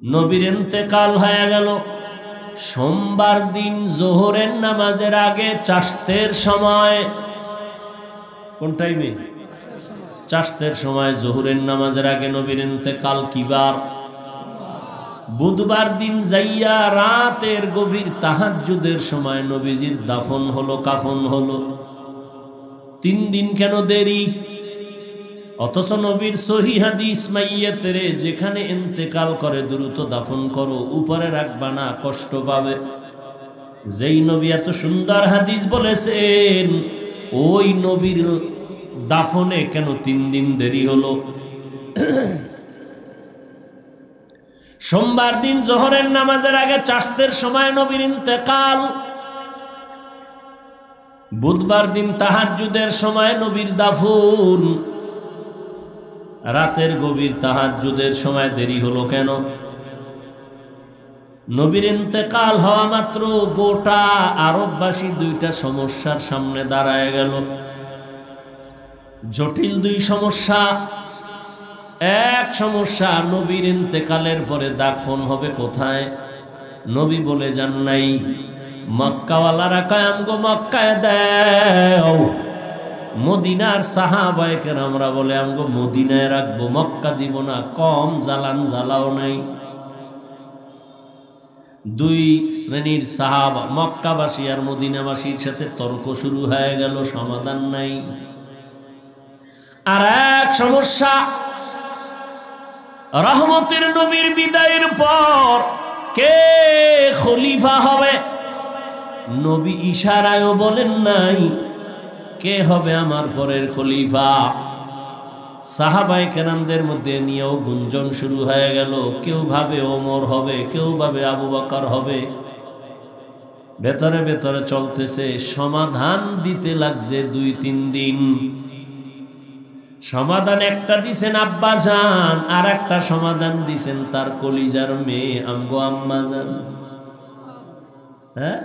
নবীর ইন্তেকাল হয়ে গেল। সোমবার দিন জোহরের নামাজের আগে চাষতের সময়, কোন টাইমে? চাষতের সময় জোহরের নামাজের আগে নবীর ইন্তেকাল কিবার? বুধবার দিন যাইয়া রাতের গভীর তাহাজ্জুদের সময় নবীজির দাফন হলো, কাফন হলো। 3 দিন কেন দেরি? অথচ নবীর সহি হাদিস মাইয়াতেরে যেখানে ইন্তেকাল করে দ্রুত দাফন করো, উপরে রাখবা না, কষ্ট পাবে। যেই নবী এত সুন্দর হাদিস বলেছেন, ওই নবীর দাফনে কেন 3 দিন দেরি হলো? সোমবার দিন জোহরের নামাজের আগে চাষতের সময় নবীর ইন্তেকাল, বুধবার দিন তাহাজ্জুদের সময় নবীর দাফন। রাতের গভীর তাহাজ্জুদের সময় দেরি হলো কেন? নবীর ইন্তেকাল হওয়া মাত্র গোটা আরববাসী 2টা সমস্যার সামনে দাঁড়ায় গেল। জটিল 2 সমস্যা। এক সমস্যা, নবীর ইন্তেকালের পরে দাফন হবে কোথায়? নবী বলে যান নাই, মক্কাওয়ালারা কয় আমগো মক্কায় দাও। মদিনার সাহাবায়ে কেরামরা বলে আমগো মদিনায় রাখবো, মক্কা দিব না, কম জ্বালান জ্বালাও নাই। 2 শ্রেণীর সাহাবা, মক্কাবাসী আর মদিনাবাসীর সাথে তর্ক শুরু হয়ে গেল, সমাধান নাই। আর এক সমস্যা, রহমতের নবীর বিদায়ের পর কে খলিফা হবে? নবী ইশারায়ও বলেন নাই কে হবে আমার পরের খলিফা। সাহাবায়ে কেরামদের মধ্যে নিয়েও গুঞ্জন শুরু হয়ে গেল। কেউ ভাবে ওমর হবে, কেউ ভাবে আবু বকর হবে। ভেতরে ভেতরে চলতেছে, সমাধান দিতে লাগছে 2-3 দিন। সমাধান একটা দিছেন আব্বাজান, আর একটা সমাধান দিছেন তার কলিজার মেয়ে আমগো আম্মাজান। হ্যাঁ,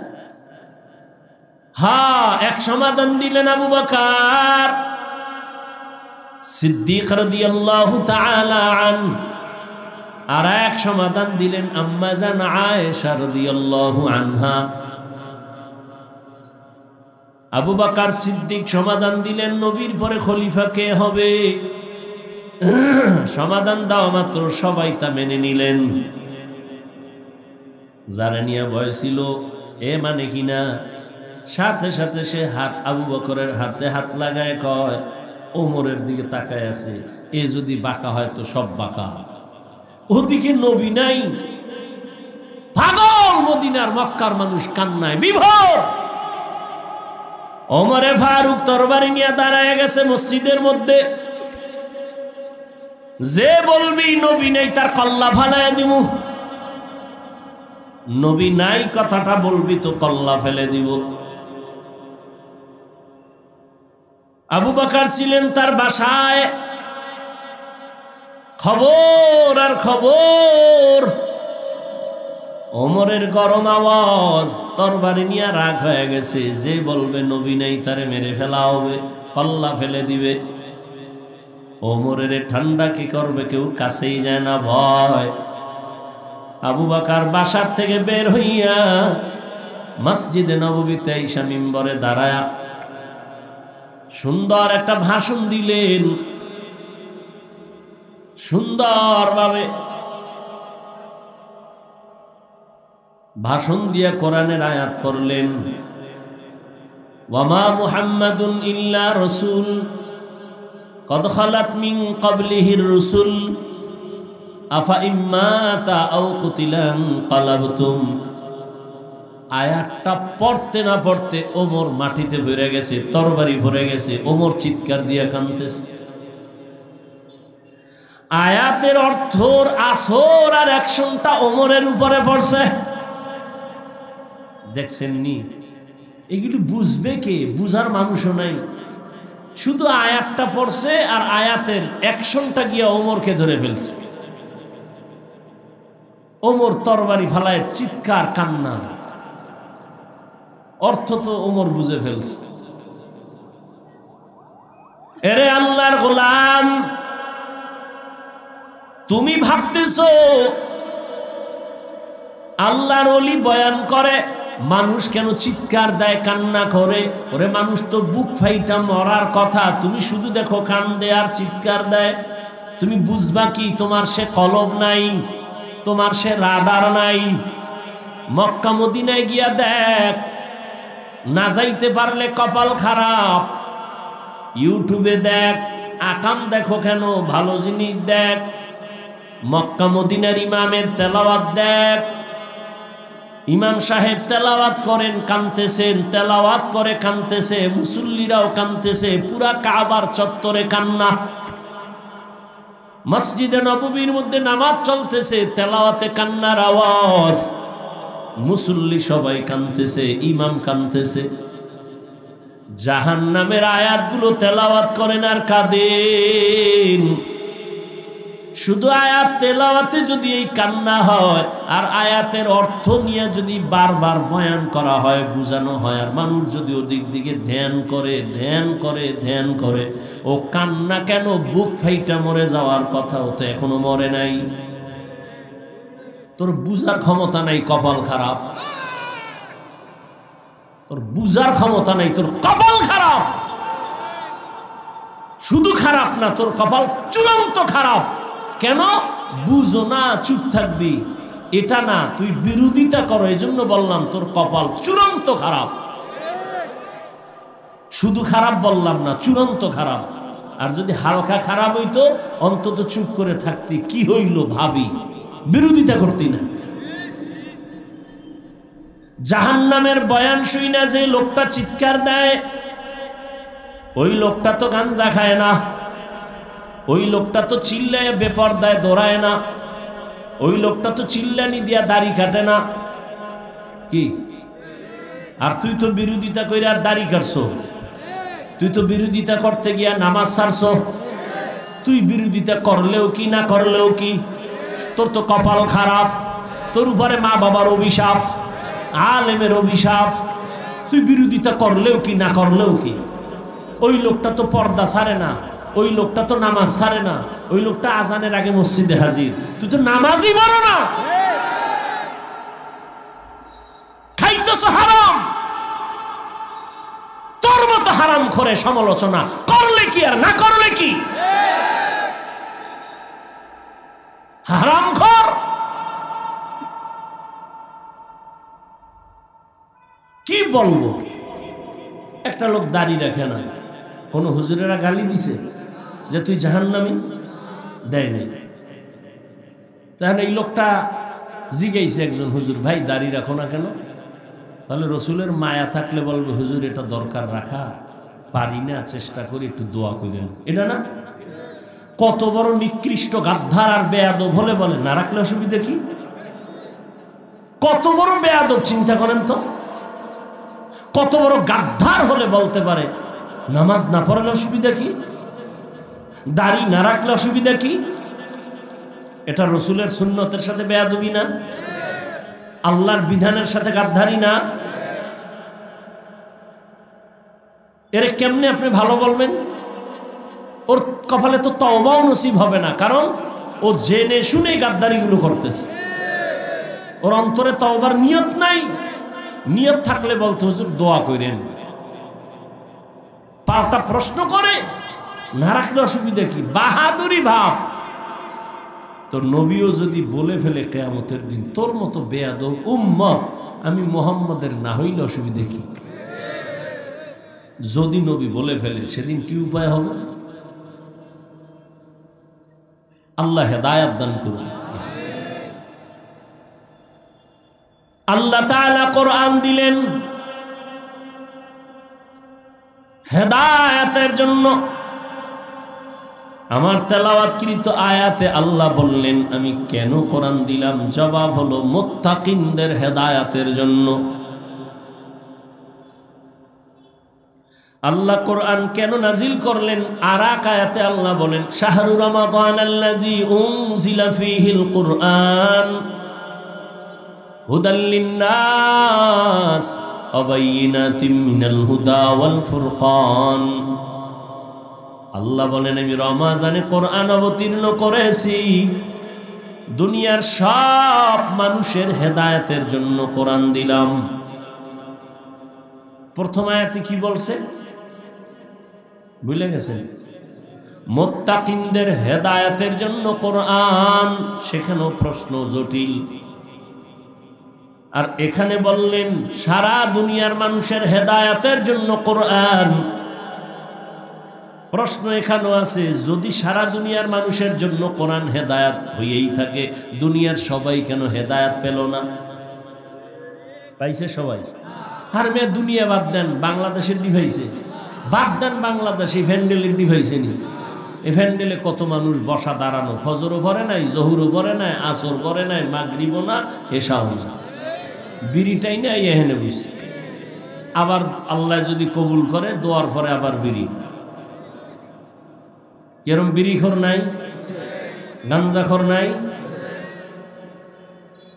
এক সমাধান দিলেন আবু বকর সিদ্দিক রাদিয়াল্লাহু তাআলা আনহু, আর এক সমাধান দিলেন আম্মাজান আয়েশা রাদিয়াল্লাহু আনহা। আবু বকর সিদ্দিক সমাধান দিলেন নবীর পরে খলিফা কে হবে। সমাধান দেওয়া মাত্র সবাই তা মেনে নিলেন। যারা নিয়ে ভয় ছিল এ মানে কিনা, সাথে সাথে সে আবু বকরের হাতে হাত লাগায় কয়, ওমরের দিকে তাকায় আছে, এ যদি বাঁকা হয় তো সব বাঁকা। ওদিকে নবী নাই, পাগল মদিনার মক্কার মানুষ কান্নায় বিভোর। ওমরে ফারুক তরবারি নিয়ে দাঁড়ায় গেছে মসজিদের মধ্যে। যে বলবি নবী নাই তার কল্লা ফালাইয়া দিমু, নবী নাই কথাটা বলবি তো কল্লা ফেলে দিব। আবু বকর ছিলেন তার বাসায়, খবর আর খবর। ওমরের গরম আওয়াজ, তরবারি নিয়ে রাগ হয়ে গেছে। যে বলবে নবী নাই তারে মেরে ফেলা হবে, কল্লা ফেলে দিবে। ওমরের ঠান্ডা কি করবে, কেউ কাছেই যায় না, ভয়। আবু বকর বাসার থেকে বের হইয়া মসজিদে নববীতে আইসা মিম্বরে দাঁড়ায়া সুন্দর একটা ভাষণ দিলেন। সুন্দরভাবে ভাষণ দিয়া কোরআনের আয়াত পড়লেন, ওয়ামা মুহাম্মাদুন ইল্লা রাসূল কদ খালাত মিন ক্বাবলিহির রাসূল আফা ইম্মাতা আও কুতিলান কালাবতুম। আয়াতটা পড়তে না পড়তে ওমর মাটিতে পড়ে গেছে, তরবারি পড়ে গেছে। ওমর চিৎকার দিয়ে কাঁদতেছে। আয়াতের অর্থর আসর আর অ্যাকশনটা ওমরের উপরে পড়ছে। দেখছেন নি, এগুলো বুঝবে কে? বুঝার মানুষও নাই। শুধু আয়াতটা পড়ছে আর আয়াতের অ্যাকশনটা গিয়া ওমরকে ধরে ফেলছে। ওমর তরবারি ফালায় চিৎকার, কান্না। অর্থ তো ওমর বুঝে ফেলছে। এরে আল্লাহর গোলাম, তুমি ভাবতেছো আল্লাহর ওলি বয়ান করে মানুষ কেন চিৎকার দেয়, কান্না করে। ওরে মানুষ তো বুক ফাইটা মরার কথা, তুমি শুধু দেখো কান্দে আর চিৎকার দেয়। তুমি বুঝবা কি? তোমার সে কলব নাই, তোমার সে রাডার নাই। মক্কা মদিনায় গিয়া দেখ, না যাইতে পারলে কপাল খারাপ। ইউটিউবে দেখ, আকাম দেখো কেন, ভালো জিনিস দেখ। মক্কা মদিনার ইমামের তেলাওয়াত দেখ, ইমাম সাহেব তেলাওয়াত করেন কানতেছেন, তেলাওয়াত করে কানতেছে, মুসল্লিরাও কানতেছে, পুরা কাবার চত্বরে কান্না। মসজিদে নববীর মধ্যে নামাজ চলতেছে, তেলাওয়াতে কান্নার আওয়াজ, মুসল্লি সবাই কানতেছে, ইমাম কানতেছে। জাহান্নামের আয়াতগুলো তেলাওয়াত করেন আর কাঁদেন। শুধু আয়াত তেলাওয়াতে যদি এই কান্না হয়, আর আয়াতের অর্থ নিয়ে যদি বারবার বয়ান করা হয়, বোঝানো হয়, আর মানুষ যদি ওদিক দিকে ধ্যান করে ধ্যান করে ধ্যান করে, ও কান্না কেন বুক ফাইটা মরে যাওয়ার কথা, ও তো এখনো মরে নাই। তোর বুঝার ক্ষমতা নাই, কপাল খারাপ। তোর বুঝার ক্ষমতা নাই, তোর কপাল খারাপ। শুধু খারাপ না, তোর কপাল চূড়ান্ত খারাপ। কেন বুঝো না? চুপ থাকবি এটা না, তুই বিরোধিতা করো। এই জন্য বললাম তোর কপাল চূড়ান্ত খারাপ। শুধু খারাপ বললাম না, চূড়ান্ত খারাপ। আর যদি হালকা খারাপ হইতো অন্তত চুপ করে থাকতি, কি হইল ভাবি, বিরোধিতা করতি না। জাহান্নামের বয়ান শুই না যে লোকটা চিৎকার দেয়, ওই লোকটা তো গাঞ্জা খায় না, ওই লোকটা তো চিল্লায় বেপরদায় দৌড়ায় না, ওই লোকটা তো চিল্লানি দিয়া দাড়ি কাটে না। কি? আর তুই তো বিরোধিতা কইরা আর দাড়ি কাটছো, তুই তো বিরোধিতা করতে গিয়া নামাজ ছাড়ছো। তুই বিরোধিতা করলেও কি না করলেও কি, তোর তো কপাল খারাপ। তোর উপরে মা বাবার অভিশাপ, আলেমের অভিশাপ। তুই বিরোধিতা করলেও কি না করলেও কি। ওই লোকটা তো পর্দা ছাড়ে না, ওই লোকটা তো নামাজ ছাড়ে না, ওই লোকটা আজানের আগে মসজিদে হাজির। তুই তো নামাজই পড়ো না, খাইতেছো হারাম। তোর মতো হারাম করে সমালোচনা করলে কি আর না করলে কি? হারাম খোর। কি বলবো? একটা লোক দাড়ি রাখে না, কোন হুজুরেরা গালি দিছে যে তুই জাহান্নামী? দেয় নাই। তাহলে এই লোকটা জিজ্ঞাসা একজন হুজুর, ভাই দাড়ি রাখো না কেন? তাহলে রসুলের মায়া থাকলে বলবে, হুজুর এটা দরকার রাখা, পারি না, চেষ্টা করি, একটু দোয়া করেন। এটা না? কত বড় নিকৃষ্ট গাদ্দার আর বেয়াদব হলে বলে না রাখলে অসুবিধা কি? কত বড় বেয়াদব চিন্তা করেন তো। কত বড় গাদ্দার হলে বলতে পারে নামাজ না পড়লে অসুবিধা কি, দাড়ি না রাখলে অসুবিধা কি? এটা রসুলের সুন্নতের সাথে বেয়াদবি না? আল্লাহর বিধানের সাথে গাদ্দারি না? এর কেমনে আপনি ভালো বলবেন? ওর কপালে তো তওবাও নসিব হবে না, কারণ ও জেনে শুনে গাদ্দারিগুলো করতেছে। ওর অন্তরে তওবার নিয়ত নাই। নিয়ত থাকলে বলতে হুজুর দোয়া করেন। পাল্টা প্রশ্ন করে না রাখলে অসুবিধা কি? বাহাদুরি ভাব। তোর নবীও যদি বলে ফেলে কিয়ামতের দিন, তোর মতো বেয়াদব উম্মত আমি মুহাম্মদের না হইলে অসুবিধা কি? যদি নবী বলে ফেলে সেদিন কি উপায় হবে? আল্লাহ হেদায়েত দান করুন। আল্লাহ তাআলা কোরআন দিলেন হেদায়েতের জন্য। আমার তেলাওয়াতকৃত আয়াতে আল্লাহ বললেন আমি কেন কোরআন দিলাম? জবাব হলো মুত্তাকিনদের হেদায়েতের জন্য। আল্লাহ কোরআন কেন নাজিল করলেন? আর এক আয়াতে আল্লাহ বলেন শাহরু রমাদানাল্লাযী উনজিলা ফীহিল কুরআন হুদাল লিন্নাস ওয়া বাইয়িনাতিম মিনাল হুদা ওয়াল ফুরকান। আল্লাহ বলেন আমি রমজানে কোরআন অবতীর্ণ করেছি, দুনিয়ার সব মানুষের হেদায়েতের জন্য কোরআন দিলাম। প্রথম আয়াতে কি বলছে ভুলে গেছেন? মুত্তাকিনদের হেদায়েতের জন্য কোরআন। সেখানেও প্রশ্ন জটিল। আর এখানে বললেন সারা দুনিয়ার মানুষের হেদায়েতের জন্য কোরআন। প্রশ্ন এখানেও আছে, যদি সারা দুনিয়ার মানুষের জন্য কোরআন হেদায়েত হয়েই থাকে, দুনিয়ার সবাই কেন হেদায়েত পেল না? পাইছে সবাই? আর মেয়ে দুনিয়া বাদ দেন, বাংলাদেশের ডিভাইসে বাদ দেন, বাংলাদেশে ভ্যান্ডেলের ডিভাইসে নি। এ ভ্যান্ডেলে কত মানুষ বসা দাঁড়ানো, ফজরও পড়ে নাই, জহুরও পড়ে নাই, আসর পড়ে নাই, মাগরিবও না, এশাও না, বিড়িটাই না এখানে বুঝছে। আবার আল্লাহ যদি কবুল করে দোয়ার পরে আবার বিড়ি। কেরম বিড়িখোর নাই, গাঞ্জাখোর নাই?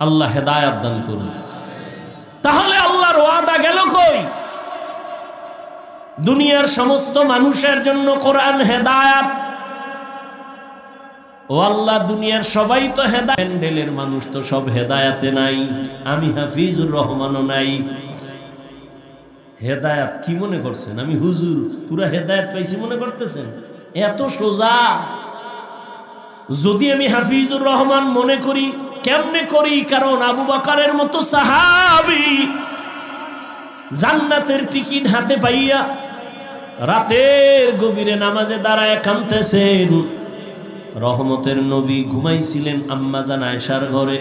আল্লাহ হেদায়েত দান করুন। তাহলে আল্লাহর ওয়াদা গেল কই? দুনিয়ার সমস্ত মানুষের জন্য কোরআন হেদায়েত। ও আল্লাহ, দুনিয়ার সবাই তো হেদায়েত, প্যান্ডেলের মানুষ তো সব হেদায়েতে নাই, আমি হাফিজুর রহমানও নাই। হেদায়েত কি মনে করছেন আমি হুজুর পুরা হেদায়েত পাইছি মনে করতেছেন? এত সোজা। যদি আমি হাফিজুর রহমান মনে করি, কেমনে করি? কারণ আবু বকরের মতো সাহাবী জান্নাতের টিকিট হাতে পাইয়া রাতের গভীরে নামাজে দাঁড়ায় কাঁদতেছেন। রহমতের নবী ঘুমাইছিলেন আম্মা জান আয়েশার ঘরে।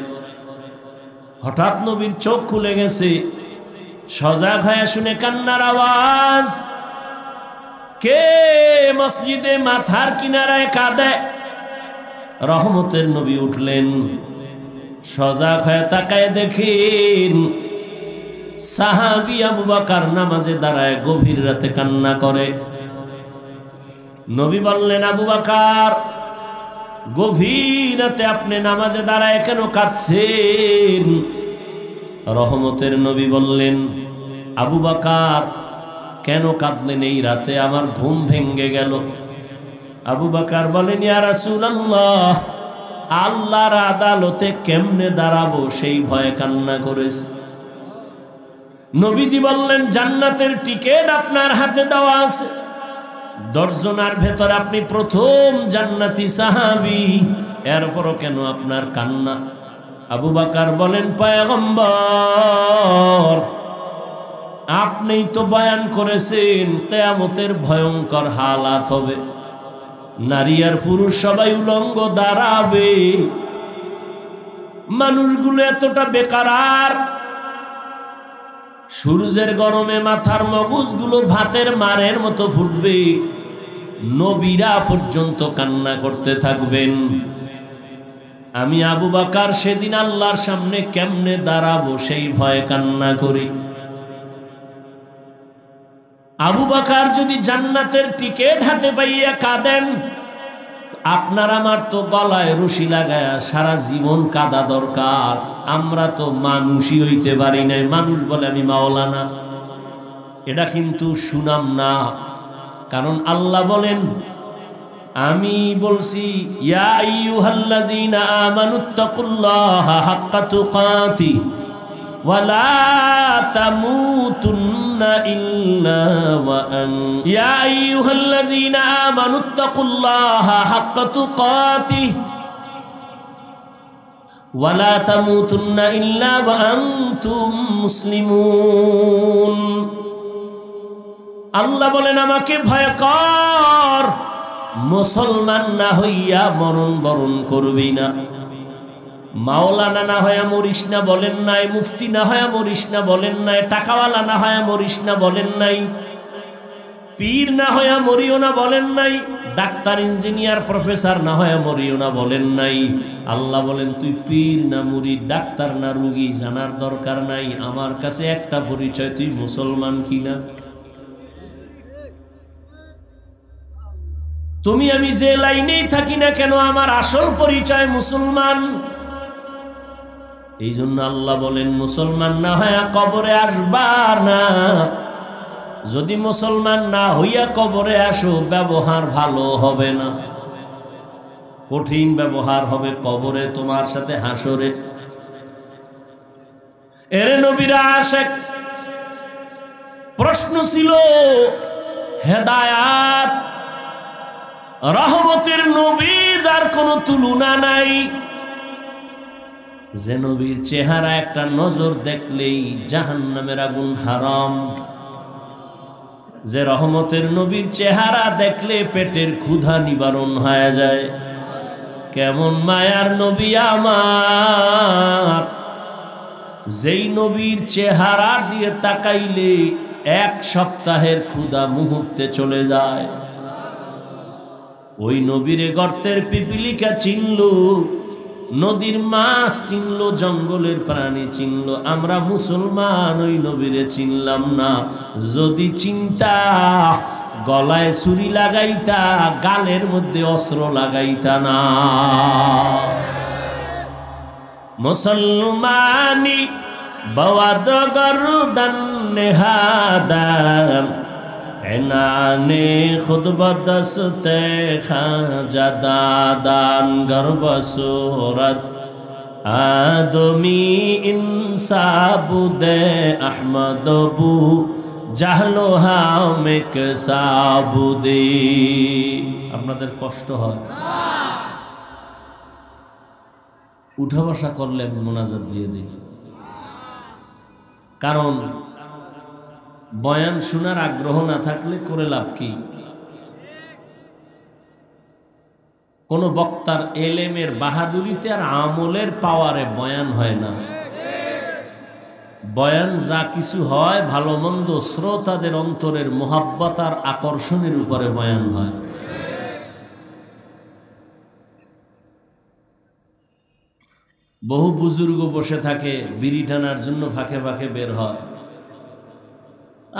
হঠাৎ নবীর চোখ খুলে গেছে, সজাগ হয়ে শুনে কান্নার আওয়াজ। কে মসজিদে মাথার কিনারায় কাঁদে? রহমতের নবী উঠলেন, সজাগ হয়ে তাকায় দেখেন সাহাবী আবু বকর নামাজে দাঁড়ায় গভীর রাতে কান্না করে। নবী বললেন, আবু বকর, গভীর রাতে আপনি নামাজে দাঁড়ায় কেন কাঁদছেন? রহমতের নবী বললেন, আবু বকর, কেন কাঁদলেন এই রাতে? আমার ঘুম ভেঙ্গে গেল। আবু বকর বলেন, ইয়া রাসূলুল্লাহ, আল্লাহর আদালতে কেমনে দাঁড়াবো সেই ভয়ে কান্না করেছে। নবীজি বললেন, জান্নাতের টিকিট আপনার হাতে দেওয়া আছে, 10 জনের ভেতর আপনি প্রথম জান্নাতি সাহাবী, এরপরও কেন আপনার কান্না? আবু বকর বলেন, পয়গম্বর, আপনিই তো বয়ান করেছেন কিয়ামতের ভয়ঙ্কর হালাত হবে, নারী আর পুরুষ সবাই উলঙ্গ দাঁড়াবে, মানুষগুলো এতটা বেকার, সূর্যের গরমে মাথার মগজগুলো ভাতের মারের মতো ফুটবে, নবীরা পর্যন্ত কান্না করতে থাকবেন। আমি আবু বকর সেদিন আল্লাহর সামনে কেমনে দাঁড়াবো সেই ভয়ে কান্না করি। আবু বকর যদি জান্নাতের টিকিট হাতে পাইয়া কাঁদেন, আপনার আমার তো গলায় রশি লাগায়া সারা জীবন কাঁদা দরকার। আমরা তো মানুষই হইতে পারি নাই। মানুষ বলে আমি মাওলানা, এটা কিন্তু সুনাম না। কারণ আল্লাহ বলেন, আমি বলছি, ইয়া আইয়ুহাল্লাযীনা আমানুত্তাকুল্লাহা হাক্কা তুকাতিহি ওয়া লা তামুতুন্না ইল্লা ওয়া আনতুম ইয়া আইয়ুহাল্লাযীনা আমানুত্তাকুল্লাহা হাক্কা তুকাতিহি ওয়া লা তামুতুন্না ইল্লা ওয়া আনতুম মুসলিমুন। আল্লাহ বলেন, আমাকে ভয় কর, মুসলমান না হইয়া মরণ বরণ করবি না। মাওলানা না হয়ে মরিস না বলেন নাই, মুফতি না হয়ে মরিস না বলেন নাই, টাকাওয়ালা না হয়ে মরিস না বলেন নাই, পীর না হয়ে মরিও না বলেন নাই, ডাক্তার ইঞ্জিনিয়ার প্রফেসর না হয়ে মরিও না বলেন নাই। আল্লাহ বলেন, তুই পীর না মুরিদ, ডাক্তার না রোগী জানার দরকার নাই, আমার কাছে একটা পরিচয়, তুই মুসলমান কিনা। তুমি আমি যে লাইনেই থাকি না কেন, আমার আসল পরিচয় মুসলমান। এই জন্য আল্লাহ বলেন, মুসলমান না হইয়া কবরে আসবা না। যদি মুসলমান না হইয়া কবরে আসো, ব্যবহার ভালো হবে না। কঠিন ব্যবহার হবে কবরে, তোমার সাথে হাসরে। এর নবীরা আশেক। প্রশ্ন ছিল হেদায়াত রহমতের নবী যার কোনো তুলনা নাই, যে নবীর চেহারা একটা নজর দেখলেই জাহান্নামের আগুন হারাম, যে রহমতের নবীর চেহারা দেখলে পেটের ক্ষুধা নিবারণ হয়ে যায়। কেমন মায়ার নবী আমার, যেই নবীর চেহারা দিয়ে তাকাইলে এক সপ্তাহের ক্ষুধা মুহূর্তে চলে যায়। ওই নবীরে গর্তের পিপিলিকা চিনল, নদীর মাছ চিনল, জঙ্গলের প্রাণী চিনল। আমরা মুসলমান ওই নবীরে চিনলাম না। যদি চিন্তা গলায় ছুরি লাগাইতা, গালের মধ্যে অস্ত্র লাগাইতা না। মুসলমানি বওয়াদ গরদান নেহাদান এনানে খুদ বদসতে খাজা দাদান গর্ব সুরত আদমি ইনসাবুদে আহমদ বু জাহলো হামেক সাবুদে। আপনাদের কষ্ট হয়? উঠা বসা করলে আমি মোনাজাত দিয়ে দিই, কারণ বয়ান শোনার আগ্রহ না থাকলে করে লাভ কি? কোন বক্তার এলেমের বাহাদুরিতে আর আমলের পাওয়ারে বয়ান হয় না। বয়ান যা কিছু হয় ভালো মন্দ শ্রোতাদের অন্তরের মোহাব্বত আর আকর্ষণের উপরে বয়ান হয়। বহু বুজুর্গ বসে থাকে, বিড়ি টানার জন্য ফাঁকে ফাঁকে বের হয়।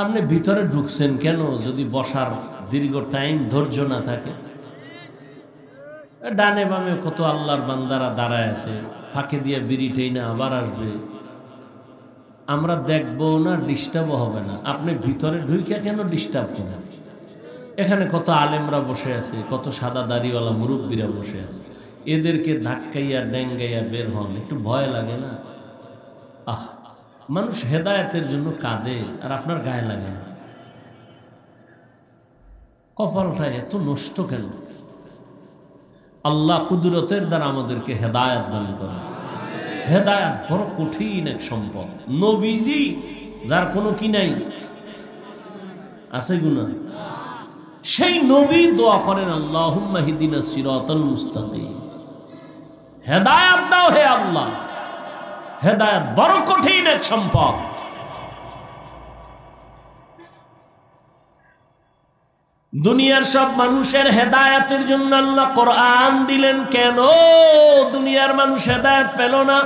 আপনি ভিতরে ঢুকছেন কেন যদি বসার দীর্ঘ টাইম ধৈর্য না থাকে? ডানে বামে কত আল্লাহর বান্দারা দাঁড়ায় আছে, ফাঁকে দিয়ে বিড়িটাই না আবার আসবে। আমরা দেখবো না, ডিস্টার্বও হবে না। আপনি ভিতরে ঢুইকা কেন ডিস্টার্ব করেন? এখানে কত আলেমরা বসে আছে, কত সাদা দাড়িওয়ালা মুরব্বীরা বসে আছে, এদেরকে ধাক্কাইয়া ডেঙ্গাইয়া বের হন, একটু ভয় লাগে না? আহ, মানুষ হেদায়েতের জন্য কাঁদে আর আপনার গায়ে লাগে না। কপালটা এত নষ্ট কেন? আল্লাহ কুদরতের দ্বারা আমাদেরকে হেদায়েত দান করেন। হেদায়েত বড় কঠিন এক সম্পদ। নবীজি যার কোনো কি নাই, আছে গুনা, সেই নবী দোয়া করেন আল্লাহুম্মা হিদিনা সিরাতাল মুস্তাকিম, হেদায়েত দাও হে আল্লাহ। হেদায়েত বড় কঠিন এক সম্পদ। দুনিয়ার সব মানুষের হেদায়েতের জন্য আল্লাহ কোরআন দিলেন, কেন দুনিয়ার মানুষ হেদায়েত পেল না?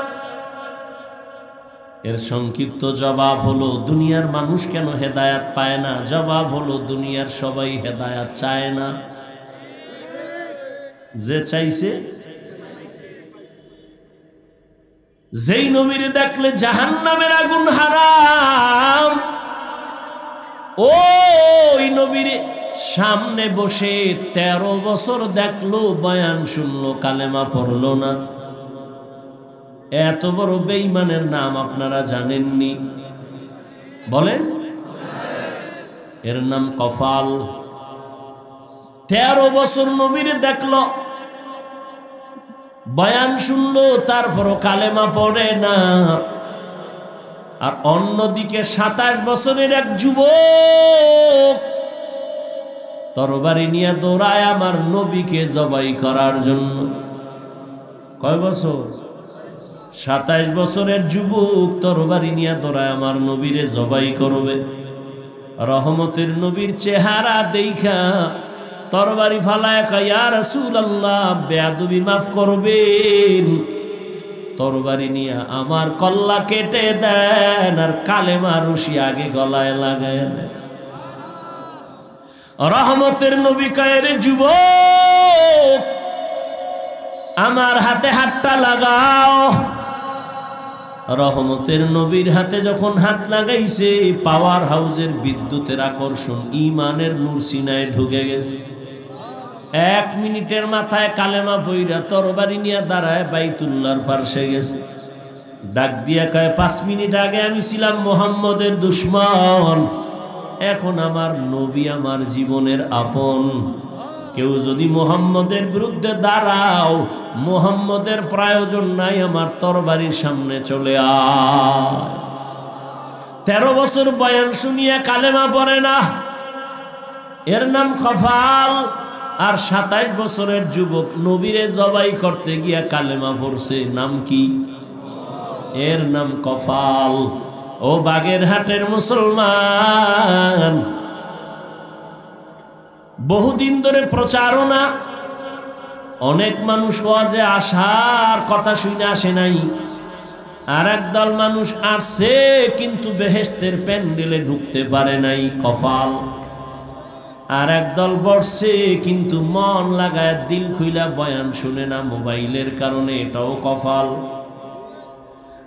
এর সংক্ষিপ্ত জবাব হলো, দুনিয়ার মানুষ কেন হেদায়েত পায় না? জবাব হলো, দুনিয়ার সবাই হেদায়েত চায় না। যে চাইছে, যেই নবীরে দেখলে জাহান্নামের আগুন হারাম, ওই নবীরে সামনে বসে 13 বছর দেখলো, বয়ান শুনলো, কালেমা পড়লো না। এত বড় বেঈমানের নাম আপনারা জানেননি? বলেন, এর নাম কফাল। 13 বছর নবীরে দেখলো, বয়ান শুনলো, তারপরও কালেমা পড়ে না। আর অন্যদিকে 27 বছরের এক যুবক তরবারি নিয়ে দৌড়ায় আমার নবীকে জবাই করার জন্য। কয় বছর? 27 বছরের যুবক তরবারি নিয়ে দৌড়ায় আমার নবীরে জবাই করবে। রহমতের নবীর চেহারা দেখা তরবারি ফালায় কয়, ইয়া রাসূলুল্লাহ, বেয়াদবি মাফ করবেন, তরবারি নিয়ে আমার কল্লা কেটে দেন আর কালেমা রশি আগে গলায় লাগায় দেন। রহমতের নবী কয়, রে যুবক, আমার হাতে হাতটা লাগাও। রহমতের নবীর হাতে যখন হাত লাগাইছে, পাওয়ার হাউসের বিদ্যুতের আকর্ষণ, ঈমানের নূর সিনায় ঢুকে গেছে। 1 মিনিটের মাথায় কালেমা পইরা তরবারি নিয়ে দাঁড়ায় বাইতুল্লাহর পাশে গেছে। ডাক দিয়া কয় 5 মিনিট আগে আমি ছিলাম মুহাম্মদের দুশমন, এখন আমার নবী আমার জীবনের আপন। কেউ যদি মুহাম্মদের বিরুদ্ধে দাঁড়াও, মুহাম্মদের প্রয়োজন নাই, আমার তরবারির সামনে চলে আয়। 13 বছর বয়ান শুনিয়া কালেমা পড়ে না, এর নাম কফাল। আর 27 বছরের যুবক নবীরে জবাই করতে গিয়া কালেমা পড়ছে, নাম কি? এর নাম কফাল। ও বাগেরহাটের মুসলমান, বহুদিন ধরে প্রচারণা, অনেক মানুষ ওয়াজে আসার কথা শুনে আসে নাই, আর একদল মানুষ আসছে কিন্তু বেহেশতের প্যান্ডেলে ঢুকতে পারে নাই, কফাল। আর একদল বসছে কিন্তু মন লাগায় দিল খুইলা বয়ান শুনে না মোবাইলের কারণে, এটাও কফাল।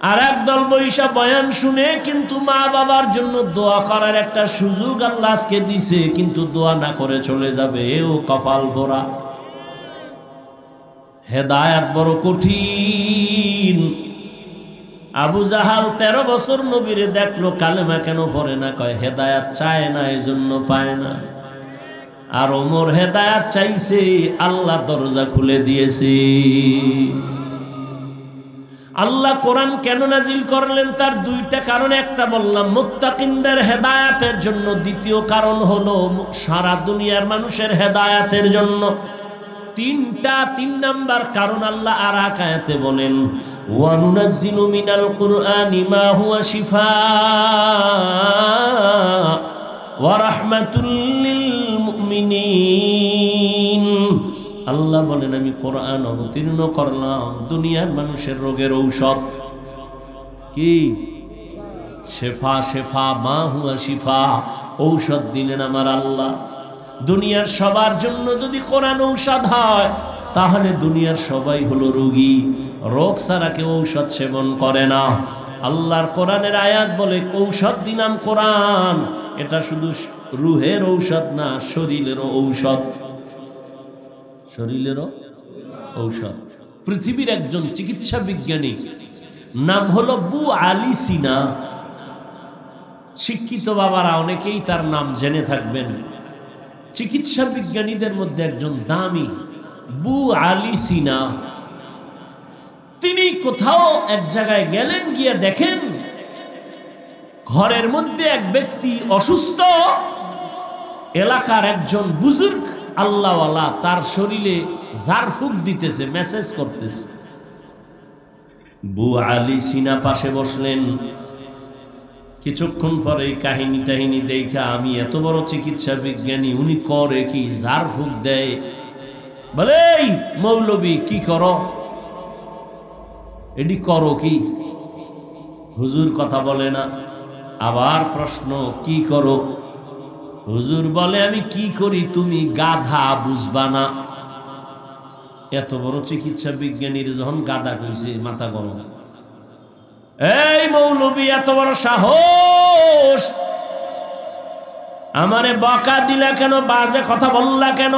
আর একদল বৈশা বয়ান শুনে কিন্তু মা বাবার জন্য দোয়া করার একটা সুযোগ আল্লাহ আজকে দিছে, কিন্তু দোয়া না করে চলে যাবে, এও কপাল ভরা। হেদায়াত বড় কঠিন। আবু জাহাল 13 বছর নবীরে দেখলো, কালেমা কেন পড়ে না? কয় হেদায়াত চায় না, এজন্য পায় না। আর ওমর হেদায়াত চাইছে, আল্লাহ দরজা খুলে দিয়েছে। আল্লাহ কোরআন কেন নাজিল করলেন? তার 2টা কারণ। একটা বললাম মুত্তাকিনদের হেদায়াতের জন্য, দ্বিতীয় কারণ হলো সারা দুনিয়ার মানুষের হেদায়াতের জন্য। 3 নাম্বার কারণ আল্লাহ আর এক আয়াতে বলেন, ওয়া নুনাজ্জিলু মিনাল কুরআনি মা হুয়া শিফাআ ওয়া রাহমাতুল লিল মুমিনিন। আল্লাহ বলেন, আমি কোরআন অবতীর্ণ করলাম দুনিয়ার মানুষের রোগের ঔষধ। কি? শেফা, শেফা মা হুয়া শিফা, ঔষধ দিলেন আমার আল্লাহ। দুনিয়ার সবার জন্য যদি কোরআন ঔষধ হয়, তাহলে দুনিয়ার সবাই হলো রোগী। রোগ ছাড়া কেউ ঔষধ সেবন করে না। আল্লাহর কোরআনের আয়াত বলে, ঔষধ দিলাম কোরআন। এটা শুধু রুহের ঔষধ না, শরীরেরও ঔষধ। শরীরেরও ঔষধ। পৃথিবীর একজন চিকিৎসা বিজ্ঞানী, নাম হলো বু আলী সিনা। শিক্ষিত বাবারা অনেকেই তার নাম জেনে থাকবেন। চিকিৎসা বিজ্ঞানীদের মধ্যে একজন দামি, বু আলী সিনা। তিনি কোথাও এক জায়গায় গেলেন, গিয়ে দেখেন ঘরের মধ্যে এক ব্যক্তি অসুস্থ। এলাকার একজন বুজুর্গ আল্লাহওয়ালা তার শরীরে ঝাড়ফুঁক দিতেছে, মেসেজ করতেছে। বু আলী সিনা পাশে বসলেন। কিছুক্ষণ পরে কাহিনী টাহিনী দেখা, আমি এত বড় চিকিৎসা বিজ্ঞানী, উনি করে কি? ঝাড়ফুঁক দেয়। বলে, এই মৌলবী কি করো? এডি করো কি? হুজুর কথা বলে না। আবার প্রশ্ন, কি করো? হুজুর বলে, আমি কি করি তুমি গাধা, বুঝবা না। এত বড় চিকিৎসা বিজ্ঞানীর যখন গাধা কইছে, মাথা গরম। এই মৌলবী, এত বড় সাহস! আমারে বকা দিলা কেন? বাজে কথা বললা কেন?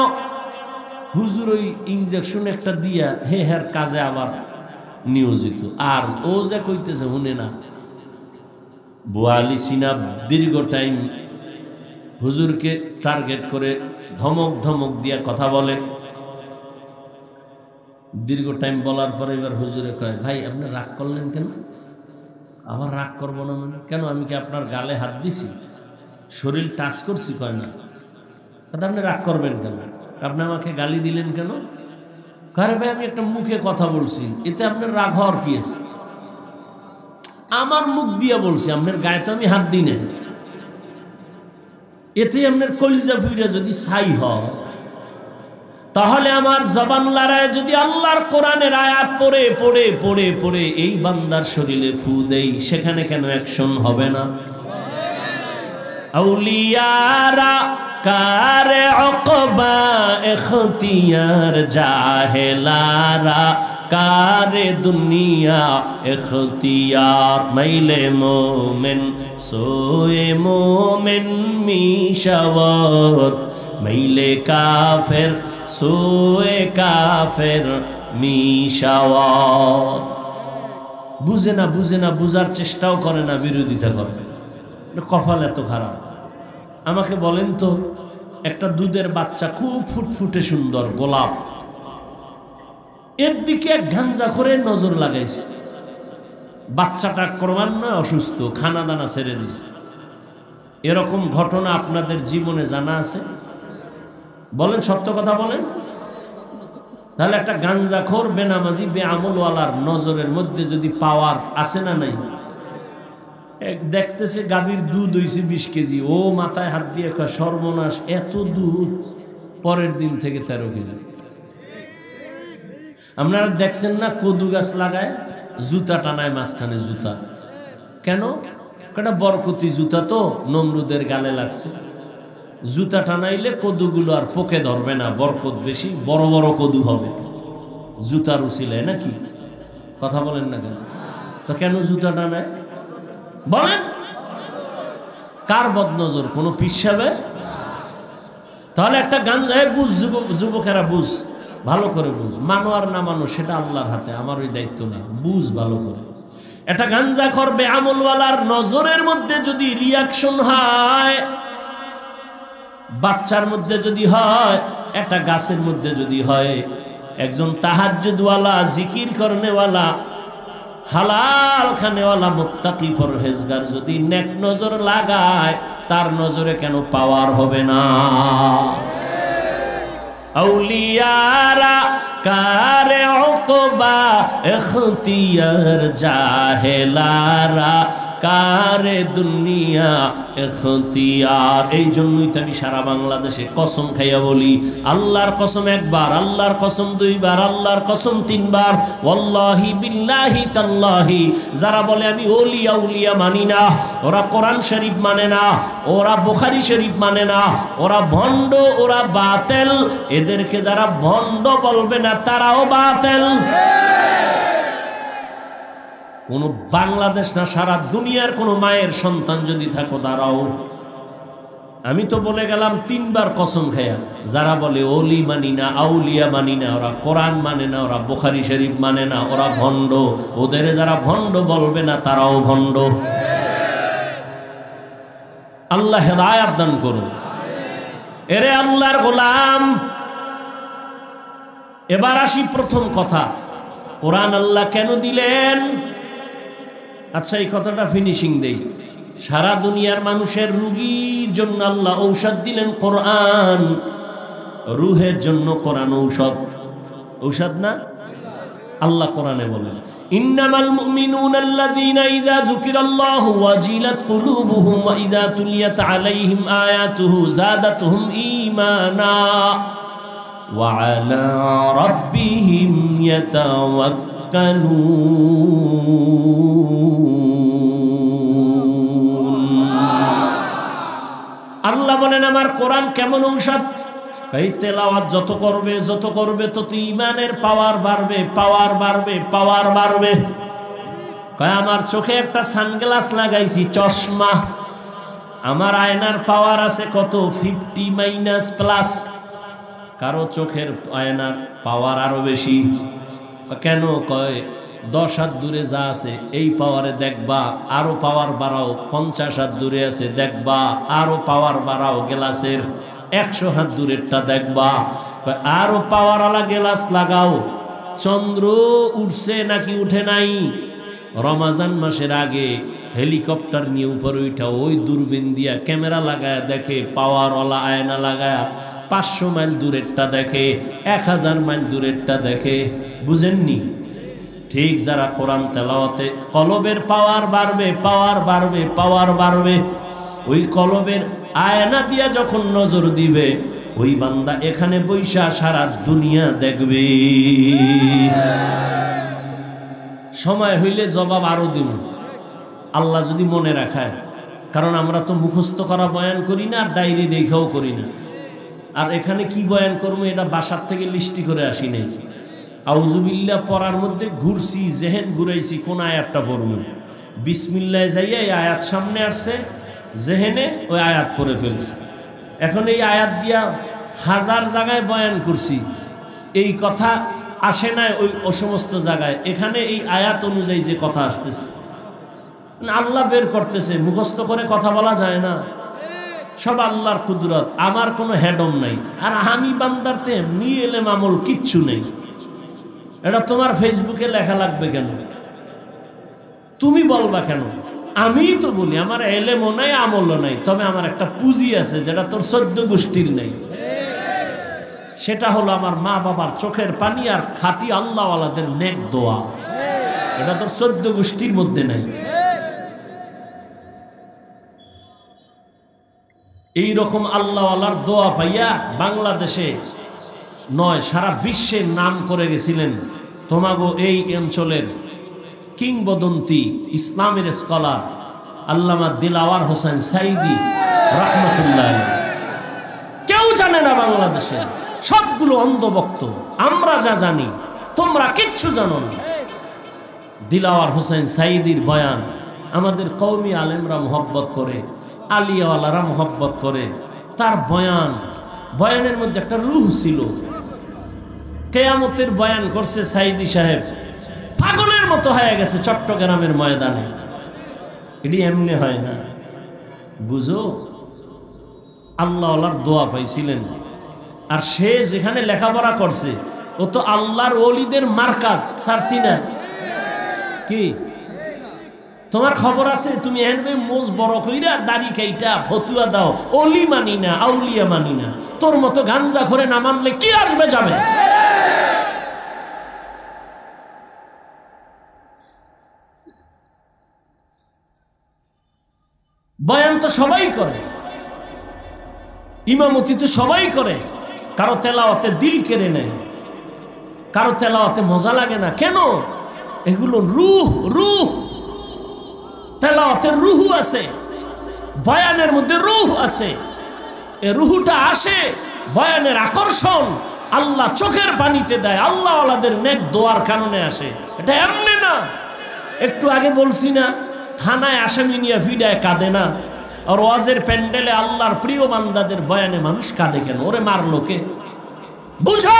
হুজুর ওই ইনজেকশন একটা দিয়া হের কাজে আবার নিয়োজিত, আর ও যে কইতেছে শুনে না। বু আলী সিনা দীর্ঘ টাইম হুজুরকে টার্গেট করে ধমক ধমক দিয়া কথা বলে। দীর্ঘ টাইম বলার পরে এবার হুজুরে কয়, ভাই আপনি রাগ করলেন কেন? আবার রাগ করবো না মানে? কেন, আমি কি আপনার গালে হাত দিছি, শরীর টাচ করছি? কয় না। আপনি রাগ করবেন কেন? আপনি আমাকে গালি দিলেন কেন? আরে ভাই, আমি একটা মুখে কথা বলছি, এতে আপনার রাগ হওয়ার কি আছে? আমার মুখ দিয়ে বলছি, আপনার গায়ে তো আমি হাত দিই না। এতে আপনার কলিজা পুইরা যদি ছাই হয়, তাহলে আমার জবান লড়ায় যদি আল্লাহর কোরআনের আয়াত পড়ে পড়ে পড়ে পড়ে এই বান্দার শরীরে ফু দেই, সেখানে কেন অ্যাকশন হবে না? আউলিয়ারা কারে অকবা এখতিয়ার, জাহেলারা কারে দুনিয়া এখতিয়ার। মাইলে মোমেন সোয়ে মোমেন মিশাওয়াত, মাইলে কাফের সোয়ে কাফের মিশাওয়াত। বুঝে না বুঝার চেষ্টাও করে না, বিরোধিতা করে। কপাল এত খারাপ। আমাকে বলেন তো, একটা দুধের বাচ্চা খুব ফুটফুটে সুন্দর গোলাপ, এর দিকে এক গাঞ্জা করে নজর লাগাইছে। বাচ্চাটা ক্রমান্বয়ে অসুস্থ, খানা দানা ছেড়ে দিছে। এরকম ঘটনা আপনাদের জীবনে জানা আছে? বলেন, সত্য কথা বলেন। তাহলে একটা গাঞ্জাখোর বেনামাজি বেআমলওয়ালার নজরের মধ্যে যদি পাওয়ার আছে না নাই? দেখতেছে গাভীর দুধ হইছে 20 কেজি, ও মাথায় হাত দিয়ে কয় সর্বনাশ, এত দুধ। পরের দিন থেকে 13 কেজি। আপনারা দেখছেন না, কদু গাছ লাগায়, জুতা টানায় মাঝখানে জুতা। কেন? কেন? বরকতি জুতা তো নমরুদের গালে লাগছে। জুতা টানাইলে কদুগুলো আর পোকে ধরবে না, বরকত বেশি, বড় বড় কদু হবে জুতার উছিলায়। নাকি কথা বলেন না কেন? তো কেন জুতা টানায় বলেন? কার বদনজর? কোনো পিসাবে? তাহলে একটা গাঞ্জায় বুঝ, যুবকেরা বুঝ, ভালো করে বুঝ। মানো আর না মানো সেটা আল্লাহর হাতে, আমার ওই দায়িত্ব না। বুঝ ভালো করে। একটা গাঞ্জা করবে আমলওয়ালার নজরের মধ্যে যদি রিয়াকশন হয়, বাচ্চার মধ্যে যদি হয়, একটা গাছের মধ্যে যদি হয়, একজন তাহাজ্জুদওয়ালা, জিকির করনেওয়ালা, হালাল খানেওয়ালা, মুত্তাকি পরহেজগার যদি নেক নজর লাগায়, তার নজরে কেন পাওয়ার হবে না? আউলিয়ারা কারে উকবা ইখতিয়ার, জাহেলারা কারে দুনিয়া ইখতিয়ার। এই জন্যই তো আমি সারা বাংলাদেশে কসম খাইয়া বলি, আল্লাহর কসম একবার, আল্লাহর কসম দুইবার, আল্লাহর কসম তিনবার, ওয়াল্লাহি বিল্লাহি তাল্লাহি। যারা বলে আমি ওলিয়া উলিয়া মানি না, ওরা কোরআন শরীফ মানে না, ওরা বুখারী শরীফ মানে না, ওরা ভণ্ড, ওরা বাতেল। এদেরকে যারা ভণ্ড বলবে না, তারাও বাতেল। কোন বাংলাদেশ না, সারা দুনিয়ার কোন মায়ের সন্তান যদি থাকো, দাঁড়াও। আমি তো বলে গেলাম 3 বার কসম খায়া, যারা বলে ওলি মানি না, আউলিয়া মানি না, ওরা কোরআন মানে না, ওরা বুখারী শরীফ মানে না, ওরা ভণ্ড। ওদের যারা ভণ্ড বলবে না, তারাও ভণ্ড। আল্লাহ হেদায়েত দান করুন। এরে আল্লাহর গোলাম, এবার আসি প্রথম কথা, কোরআন আল্লাহ কেন দিলেন? আচ্ছা, এই কথাটা ফিনিশিং দেই। সারা দুনিয়ার মানুষের রোগীর জন্য আল্লাহ ঔষধ দিলেন কোরআন। রুহের জন্য কোরআন ঔষধ। ঔষধ না? আল্লাহ কোরআনে বলেন, ইন্নামাল মুমিনুনা আল্লাযীনা ইযা যুকিরাল্লাহু ওয়াজিলাত কুলুবুহুম ওয়া ইযা তুলিয়াত আলাইহিম আয়াতুহু যাদাতুহুম ঈমানা ওয়া আলা রাব্বিহিম ইয়াতাওয়াক্কালুন। আল্লাহ বলেন, আমার কোরআন কেমন ঔষধ? এই তেলাওয়াত যত করবে তত ঈমানের পাওয়ার বাড়বে, পাওয়ার বাড়বে, পাওয়ার বাড়বে। কয় আমার চোখে একটা সানগ্লাস লাগাইছি, চশমা, আমার আয়নার পাওয়ার আছে কত? 50 - কারো চোখের আয়নার পাওয়ার আরো বেশি। কেন? কয় 10 হাত দূরে যা আছে এই পাওয়ারে দেখবা, আরো পাওয়ার বাড়াও। 50 হাত দূরে আছে দেখবা, আরো পাওয়ার বাড়াও। গ্লাসের 100 হাত দূরেরটা দেখবা, আরো পাওয়ারওয়ালা গ্লাস লাগাও। চন্দ্র উঠছে নাকি উঠে নাই? রমাজান মাসের আগে হেলিকপ্টার নিয়ে উপরে উঠা ওই দূরবীন দিয়া ক্যামেরা লাগায় দেখে, পাওয়ারওয়ালা আয়না লাগায় 500 মাইল দূরেরটা দেখে, 1000 মাইল দূরেরটা দেখে। বুঝেননি? ঠিক যারা কোরআন তেলাওয়াতে কলবের পাওয়ার বাড়বে, পাওয়ার বাড়বে, পাওয়ার বাড়বে, ওই কলবের আয়না দিয়া যখন নজর দিবে, ওই বান্দা এখানে বৈশা সারা দুনিয়া দেখবে। সময় হইলে জবাব আরো দিব, আল্লাহ যদি মনে রাখায়। কারণ আমরা তো মুখস্থ করা বয়ান করি না, আর ডায়েরি দেখাও করি না। আর এখানে কি বয়ান করবো এটা বাসার থেকে লিস্টি করে আসি নাই। আউযুবিল্লাহ পড়ার মধ্যে ঘুরছি, জেহেন ঘুরাইছি, কোন আয়াতটা পড়বো। বিসমিল্লাহ যাইয়া এই আয়াত সামনে আসছে, জেহেনে ওই আয়াত পড়ে ফেলছে। এখন এই আয়াত দিয়া হাজার জায়গায় বয়ান করছি, এই কথা আসে না ওই সমস্ত জায়গায়। এখানে এই আয়াত অনুযায়ী যে কথা আসতেছে, আল্লাহ বের করতেছে, মুখস্থ করে কথা বলা যায় না, সব আল্লাহর কুদরত। আমার কোনো হেডম নাই, আর আমি বান্দারতে এমনি এলেম আমল কিচ্ছু নেই। এটা তোমার ফেসবুকে লেখা লাগবে কেন? তুমি বলবা কেন? আমি তো বলি আমার এলেমও নাই, আমলও নাই, তবে আমার একটা পুঁজি আছে যেটা তোর 14 গোষ্ঠীর নেই। সেটা হলো আমার মা বাবার চোখের পানি আর খাঁটি আল্লাহওয়ালাদের নেক দোয়া। এটা তোর 14 গোষ্ঠীর মধ্যে নাই। এইরকম আল্লাহওয়ালার দোয়া পাইয়া বাংলাদেশে নয়, সারা বিশ্বের নাম করে গেছিলেন তোমাগো এই অঞ্চলের কিংবদন্তি ইসলামের স্কলার আল্লামা দিলাওয়ার হোসেন সাইদি রাহমাতুল্লাহ। কেউ জানে না বাংলাদেশে, সবগুলো অন্ধভক্ত। আমরা যা জানি তোমরা কিচ্ছু জানো না। দিলাওয়ার হোসেন সাইদির বয়ান আমাদের কওমি আলেমরা মোহব্বত করে, আলিয়াওয়ালারা মোহব্বত করে। তার বয়ানের মধ্যে একটা রূহ ছিল। কিয়ামতের বয়ান করছে সাইদি সাহেব, পাগলের মতো হয়ে গেছে চট্টগ্রামের ময়দানে। এটি এমনি হয় না, বুঝো। আল্লাহওয়ালার দোয়া পাইছিলেন, আর সে যেখানে লেখাপড়া করছে ও তো আল্লাহর ওলিদের মার্কাজ ছাড়ছি না কি? তোমার খবর আছে? তুমি এনবে মোজ বড় কইরা দাড়ি কাইটা ফতুয়া দাও, অলি মানি না, আউলিয়া মানি না। তোর মতো গাঞ্জা করে না মানলে কি আসবে যাবে? বয়ান তো সবাই করে, ইমামতি তো সবাই করে। কারো তেলাওয়াতে দিল কেড়ে নেয়, কারো তেলাওয়াতে মজা লাগে না। কেন? এগুলো রূহ। তেলাওয়াতের রূহ আছে, বয়ানের মধ্যে রূহ আছে। এই রূহটা আসে, বয়ানের আকর্ষণ আল্লাহ চোখের পানিতে দেয়, আল্লাহওয়ালাদের নেক দোয়ার কারণে আসে। এটা এমনি না। একটু আগে বলছি না, থানায় আসামি নিয়ে ভিড়ায় কাঁদে না, আর ওয়াজের প্যান্ডেলে আল্লাহর প্রিয় বান্দাদের বয়ানে মানুষ কাঁদে কেন? ওরে মারলো কে? বুঝো।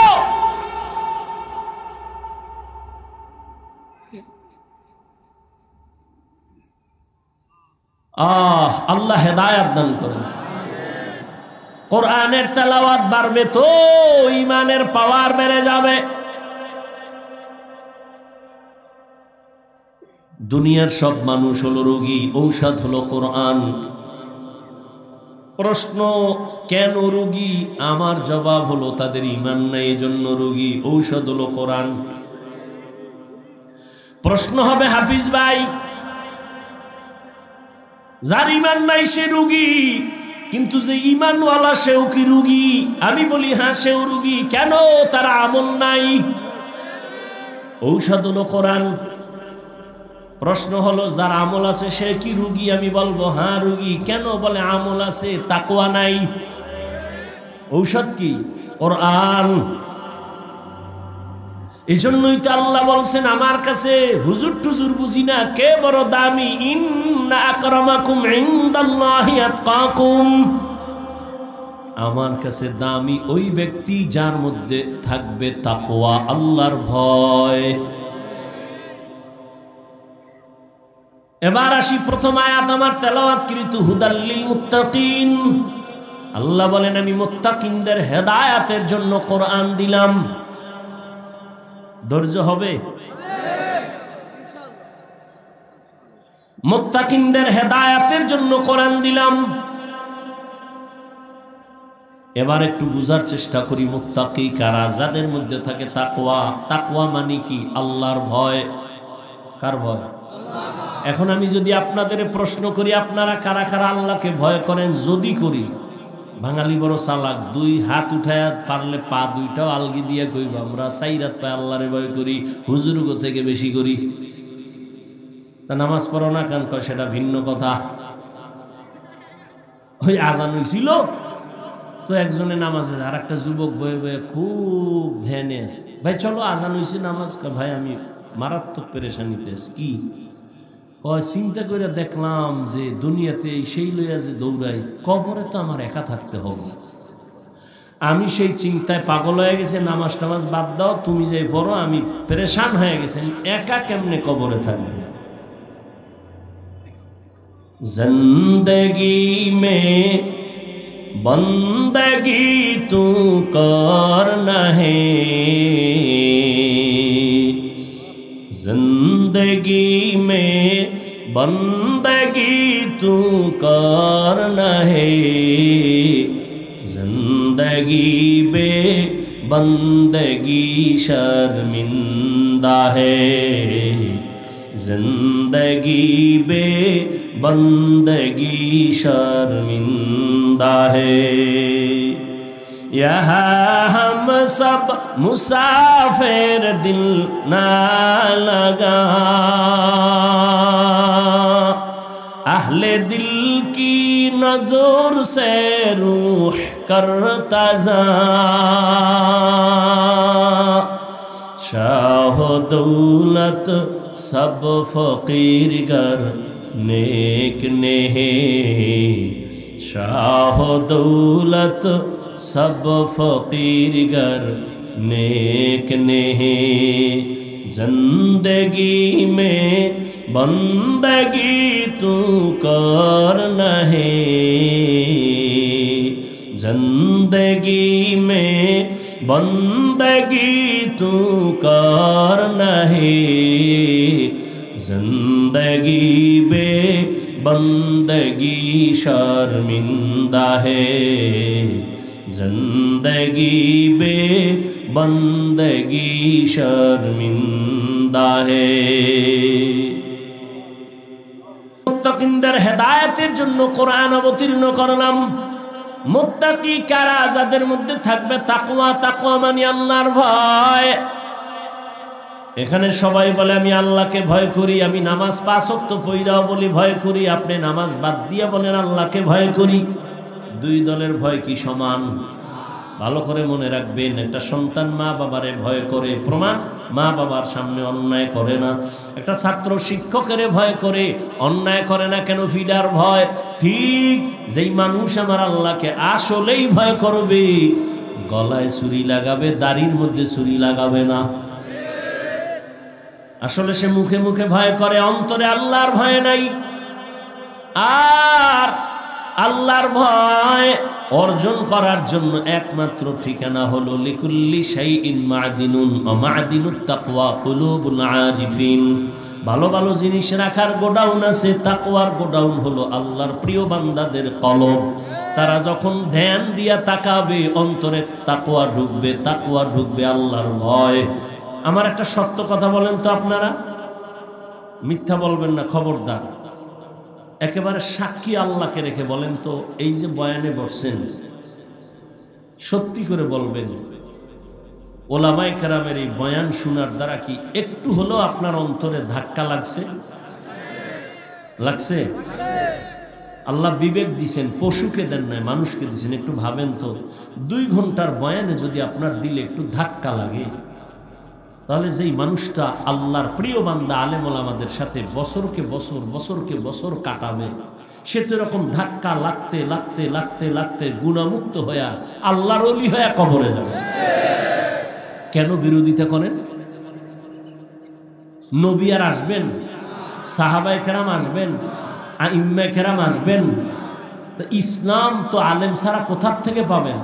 আল্লাহ হেদায়েত দান করেন। কোরআনের তেলাওয়াত বাড়বে তো ঈমানের পাওয়ার বেড়ে যাবে। দুনিয়ার সব মানুষ হলো রোগী, ঔষধ হলো কোরআন। প্রশ্ন, কেন রোগী? আমার জবাব হলো তাদের ঈমান নাই, এজন্য রোগী। ঔষধ হলো কোরআন। প্রশ্ন হবে, হাফিজ ভাই, যার ঈমান নাই সে রোগী, কিন্তু যে ঈমানওয়ালা সেও কি রোগী? আমি বলি হ্যাঁ, সেও রোগী। কেন? তার আমল নাই। ঔষধ হলো কোরআন। প্রশ্ন হলো, যার আমল আছে সে কি রোগী? আমি বলবো হ্যাঁ রোগী। কেন? বলে আমল আছে, তাকওয়া নাই। ঔষধ কি? কোরআন। এই জন্যই তো আল্লাহ বলছেন, আমার কাছে হুজুর টুজুর বুঝি না, কে বড় দামি। ইন্না আকরামাকুম ইনদাল্লাহি আতকাকুম। আমার কাছে দামি ওই ব্যক্তি যার মধ্যে থাকবে তাকওয়া, আল্লাহর ভয়। এবার আসি প্রথম আয়াত আমার তেলাওয়াতকৃত, হুদাল্লিল মুত্তাকিন। আল্লাহ বলেন, আমি মুত্তাকিনদের হেদায়েতের জন্য কোরআন দিলাম। ধৈর্য হবে? মুত্তাকিনদের হেদায়েতের জন্য কোরআন দিলাম। এবার একটু বুঝার চেষ্টা করি, মুত্তাকি কারা? যাদের মধ্যে থাকে তাকওয়া। তাকওয়া মানে কি? আল্লাহর ভয়। কার ভয়? এখন আমি যদি আপনাদের প্রশ্ন করি, আপনারা কারা কারা আল্লাহকে ভয় করেন? যদি করি, বাঙালি বড় চালাক, 2 হাত উঠায় পারলে পা 2টাও আলগি দিয়ে কইব আমরা 4 হাত পায়ে আল্লাহরে ভয় করি, হুজুরগো থেকে বেশি করি। তা নামাজ পড়ো না কেন? কয় সেটা ভিন্ন কথা। ওই আজান হইছিল তো একজনে নামাজে, আর একটা যুবক বয়ে বয়ে খুব ধ্যানে আছে। ভাই চলো আজান হইছে, নামাজ। ভাই আমি মারাত্মক পেরেশানিতে আছি। কি কয়? চিন্তা করে দেখলাম যে দুনিয়াতে সেই লইয়া যে দৌড়াই, কবরে তো আমার একা থাকতে হবে। আমি সেই চিন্তায় পাগল হয়ে গেছে, নামাজ টামাজ বাদ দাও, তুমি যে পড়ো, আমি পেরেশান হয়ে গেছি, একা কেমনে কবরে থাকবে। জিন্দগি মে বন্দগি তু করনা হে, जिंदगी में बंदगी तू करना है, जिंदगी बे बंदगी शर्मिंदा है, जिंदगी बे बंदगी शर्मिंदा है। यहाँ हम सब मुसाफिर दिल ना लगा, अहले दिल की नजर से रूह करता जा, शाह दौलत सब फकीर गर नेक ने है, शाह दौलत सब फकीर गर नेक ने है, जिंदगी में बंदगी तू करना है, जिंदगी में बंदगी तू करना है, जिंदगी बे बंदगी शर्मिंदा है, जिंदगी बे बंदगी शर्मिंदा है। মুত্তাকিনদের হেদায়েতের জন্য কোরআন অবতীর্ণ করলাম। মুত্তাকি কারা? যাদের মধ্যে থাকবে তাকওয়া। তাকওয়া মানে আল্লাহর ভয়। এখানে সবাই বলে আমি আল্লাহকে ভয় করি, আমি নামাজ 5 ওয়াক্ত পড়াও বলি ভয় করি। আপনি নামাজ বাদ দিয়ে বলেন আল্লাহকে ভয় করি। দুই দলের ভয় কি সমান? ভালো করে মনে রাখবেন, একটা সন্তান মা বাবারে ভয় করে, প্রমাণ মা বাবার সামনে অন্যায় করে না। একটা ছাত্র শিক্ষকের ভয় করে, অন্যায় করে না কেন? ফিডার ভয়। ঠিক যেই মানুষ আমার আল্লাহকে আসলেই ভয় করবে, গলায় ছুরি লাগাবে, দাড়ির মধ্যে ছুরি লাগাবে না। আসলে সে মুখে মুখে ভয় করে, অন্তরে আল্লাহর ভয় নাই। আর আল্লাহর ভয় অর্জন করার জন্য একমাত্র ঠিকানা হলো লিকুল্লি শাইইন মা'দিনুন ওয়া মা'দিনুত তাকওয়া কুলুবুল আরিফিন। ভালো ভালো জিনিস রাখার গোডাউন আছে, তাকওয়ার গোডাউন হলো আল্লাহর প্রিয় বান্দাদের কলব। তারা যখন ধ্যান দিয়া তাকাবে, অন্তরে তাকওয়া ঢুকবে, তাকওয়া ঢুকবে, আল্লাহর ভয়। আমার একটা সত্য কথা বলেন তো, আপনারা মিথ্যা বলবেন না, খবরদার। একেবারে সাক্ষী আল্লাহকে রেখে বলেন তো, এই যে বয়ানে বসছেন, সত্যি করে বলবেন, ওলামায়ে কেরামের এই বয়ান শোনার দ্বারা কি একটু হলেও আপনার অন্তরে ধাক্কা লাগছে? লাগছে? আল্লাহ বিবেক দিছেন, পশুকে দেন নাই, মানুষকে দিছেন। একটু ভাবেন তো, 2 ঘন্টার বয়ানে যদি আপনার দিলে একটু ধাক্কা লাগে, তাহলে যেই মানুষটা আল্লাহর প্রিয় বান্দা আলেম ওলামাদের সাথে বছরকে বছর কাটাবে, সে তো এরকম ধাক্কা লাগতে লাগতে লাগতে লাগতে গুণামুক্ত হয়ে আল্লাহর ওলি হয়ে কবরে যাবে। কেন বিরোধিতা করেন? নবী আর আসবেন, সাহাবায়ে কেরাম আসবেন, আইম্মায়ে কেরাম আসবেন, ইসলাম তো আলেম ছাড়া কোথার থেকে পাবেন?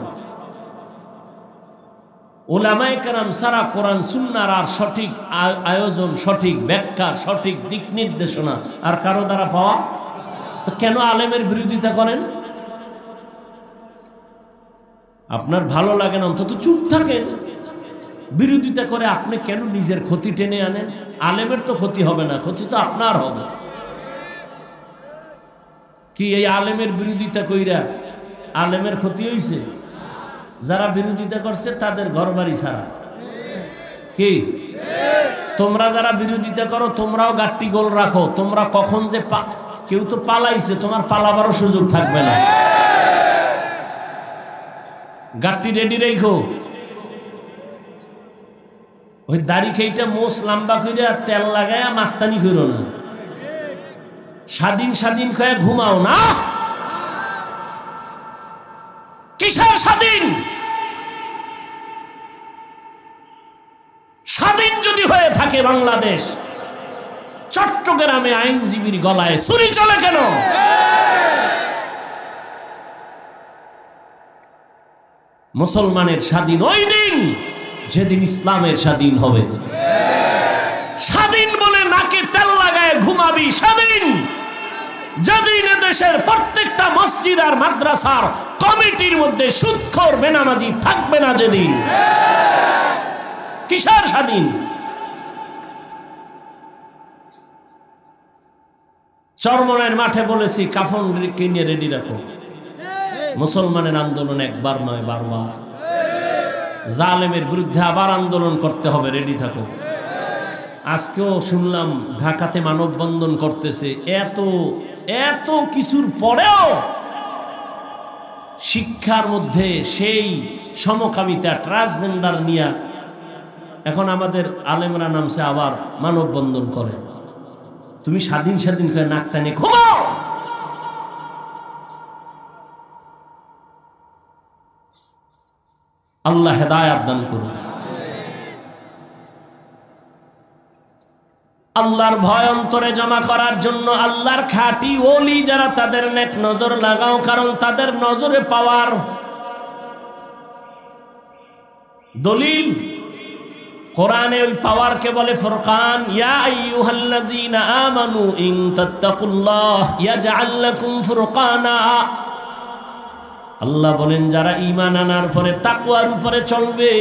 ওলামায়ে কেরাম ছাড়া কোরআন সুন্নাহর আর সঠিক আয়োজন, সঠিক ব্যাখ্যা, সঠিক দিক নির্দেশনা আর কারো দ্বারা পাওয়া। তো কেন আলেমের বিরোধিতা করেন? আপনার ভালো লাগে না, অন্তত চুপ থাকেন। বিরোধিতা করে আপনি কেন নিজের ক্ষতি টেনে আনেন? আলেমের তো ক্ষতি হবে না, ক্ষতি তো আপনার হবে। কি এই আলেমের বিরোধিতা কইরা আলেমের ক্ষতি হইছে? যারা বিরোধিতা করছে তাদের ঘরবাড়ি ছাড়া। কি তোমরা যারা বিরোধিতা করো, তোমরাও গাট্টি গোল রাখো। তোমরা কখন যে কেউ তো পালাইছে, তোমার পালাবারও সুযোগ থাকবে না। গাট্টি রেডি রেখো। ওই দাড়ি খেইটা মোষ লম্বা করে তেল লাগায় মাস্তানি করো না। স্বাধীন স্বাধীন খেয়ে ঘুমাও না। কিসের স্বাধীন? থাকে বাংলাদেশ, চট্টগ্রামে আইনজীবীর গলায় ছুরি চলে কেন? মুসলমানের স্বাধীন ওই দিন যেদিন ইসলামের স্বাধীন হবে। স্বাধীন বলে নাকে তেল লাগায় ঘুমাবি স্বাধীন যেদিন দেশের প্রত্যেকটা মসজিদ আর মাদ্রাসার কমিটির মধ্যে সুদখোর বেনামাজি থাকবে না যেদিন। কিসের স্বাধীন? চরমনাইয়ের মাঠে বলেছি কাফন কিনে রেডি রাখো। মুসলমানের আন্দোলন একবার নয়, বারবার। জালেমের বিরুদ্ধে আবার আন্দোলন করতে হবে, রেডি থাকো। আজকেও শুনলাম ঢাকাতে মানববন্ধন করতেছে। এত এত কিছুর পরেও শিক্ষার মধ্যে সেই সমকামিতা, ট্রান্সজেন্ডার নিয়ে এখন আমাদের আলেমরা নামছে আবার মানববন্ধন করে। তুমি স্বাধীন স্বাধীন করে নাক টানে ঘুমাও। আল্লাহ হেদায়াত দান করুন। আল্লাহর ভয় অন্তরে জমা করার জন্য আল্লাহর খাঁটি ওলি যারা, তাদের নেক নজর লাগাও, কারণ তাদের নজরে পাওয়ার দলিল কোরআনে ওই পাওয়ারকে বলে ফুরকান। ইয়া আইয়ুহাল্লাযীনা আমানু ইন তাত্তাকুল্লাহ ইয়াজআল লাকুম ফুরকানা। আল্লাহ বলেন যারা ঈমান আনার পরে তাকওয়ার উপরে চলবে,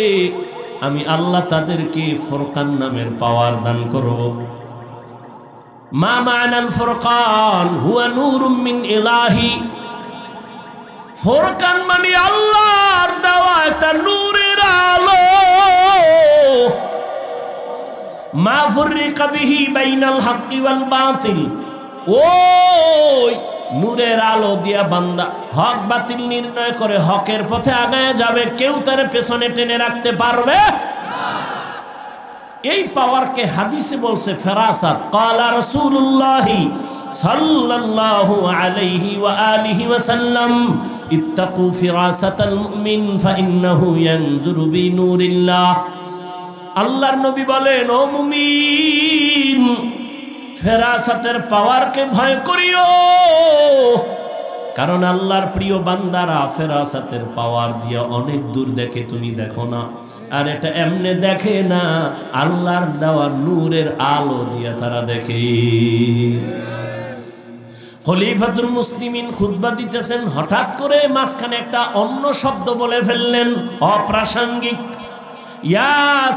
আমি আল্লাহ তাদেরকে ফুরকান নামের পাওয়ার দান করব। মা মানাল ফুরকান হুয়া নূরুম মিন ইলাহি। ফুরকান মানে আল্লাহর দেওয়া একটা নূরের আলো। মা ফুররিকা বিহি বাইনাল হাক্কি ওয়াল বাতিল। ওই নূরের আলো দিয়া বান্দা হক বাতিল নির্ণয় করে হকের পথে আগায় যাবে, কেউ তার পেছনে টেনে রাখতে পারবে না। এই পাওয়ারকে হাদিসে বলছে ফেরাসাত। ক্বালা রাসূলুল্লাহ সাল্লাল্লাহু আলাইহি ওয়া আলিহি ওয়া সাল্লাম ইত্তাকু ফিরাসাতাল মুমিন ফাইন্নাহু ইয়ানজুরু বিনূরিল্লাহ। আল্লাহর নবী বলেন, ও মুমিন, ফেরাসাতের পাওয়ারকে ভয় করিও, কারণ আল্লাহর প্রিয় বান্দারা ফেরাসাতের পাওয়ার দিয়ে অনেক দূর দেখে, তুমি দেখো না। আর এটা এমনে দেখে না, আল্লাহর দেওয়া নূরের আলো দিয়ে তারা দেখে। খলিফাতুল মুসলিমিন খুতবা দিতেছেন, হঠাৎ করে মাঝখানে একটা অন্য শব্দ বলে ফেললেন, অপ্রাসঙ্গিক। ইয়া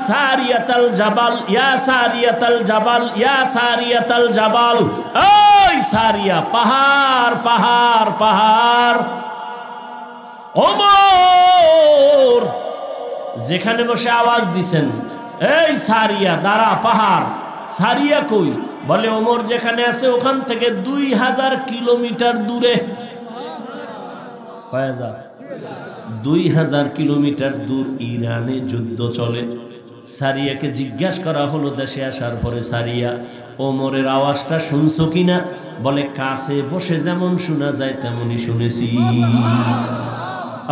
সারিয়াতাল জাবাল, ইয়া সারিয়াতাল জাবাল, ইয়া সারিয়াতাল জাবাল। ওই সারিয়া, পাহাড় পাহাড় পাহাড়। ওমর যেখানে বসে আওয়াজ দিছেন, এই সারিয়া দাঁড়া, পাহাড়। সারিয়া কই? বলে ওমর যেখানে আছে ওখান থেকে 2000 কিলোমিটার দূরে। 2000 কিলোমিটার দূর ইরানে যুদ্ধ চলে। সারিয়াকে জিজ্ঞাসা করা হলো দেশে আসার পরে, সারিয়া ওমরের আওয়াজটা শুনছো কিনা? বলে কাছে বসে যেমন শোনা যায় তেমনই শুনেছি।